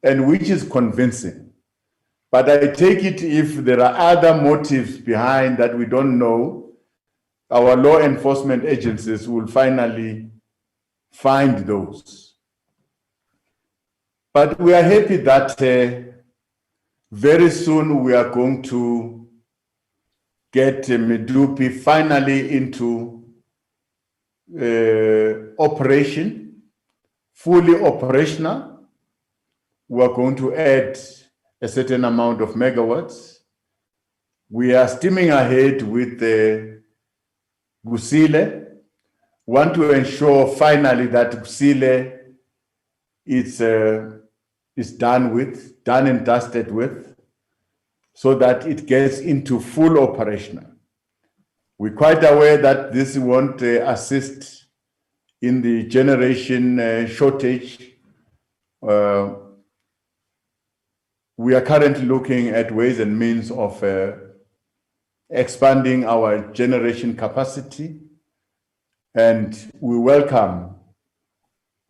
and which is convincing. But I take it if there are other motives behind that we don't know, our law enforcement agencies will finally find those. But we are happy that very soon we are going to get Medupi finally into operation, fully operational, we are going to add a certain amount of megawatts. We are steaming ahead with the Gusile. Want to ensure finally that Gusile is done and dusted with, so that it gets into full operational. We're quite aware that this won't assist in the generation shortage. We are currently looking at ways and means of expanding our generation capacity, and we welcome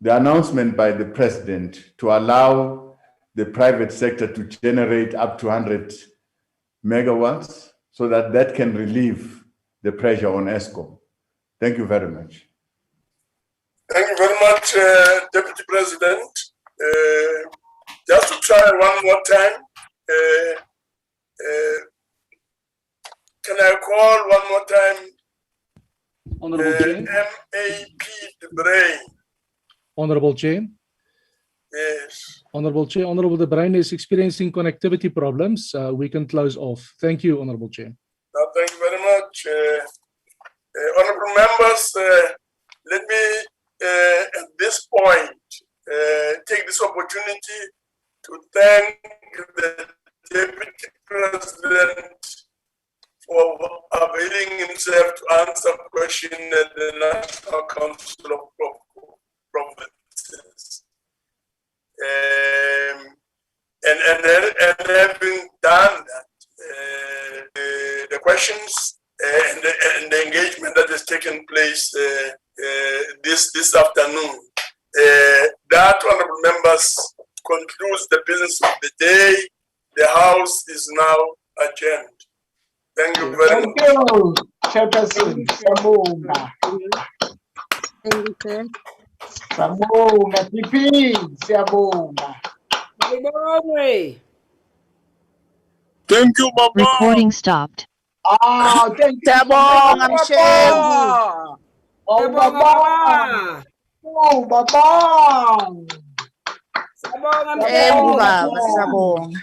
the announcement by the president to allow the private sector to generate up to 100 megawatts so that that can relieve the pressure on ESCOM. Thank you very much. Thank you very much, Deputy President. Just to try one more time, can I call one more time Honorable Chair. MAP De Bruin? Honorable Chair. Yes. Honorable Chair, Honorable De Bruin is experiencing connectivity problems. We can close off. Thank you, Honorable Chair. Thank you very much. Honorable members, let me at this point take this opportunity to thank the Deputy President for availing himself to answer questions at the National Council of Provinces. And having done that, the questions and the engagement that has taken place this afternoon, that, honorable members, concludes the business of the day. The House is now adjourned. Thank you very much. Thank you, Chairperson. Siyabonga. Thank you, sir. Siyabonga, TP. Siyabonga. Thank you, Baba. Recording stopped. Ah, thank you. Siyabonga, Mshengu. Oh, Baba. Oh, Baba. Siyabonga, Mshengu. Baba, siyabonga.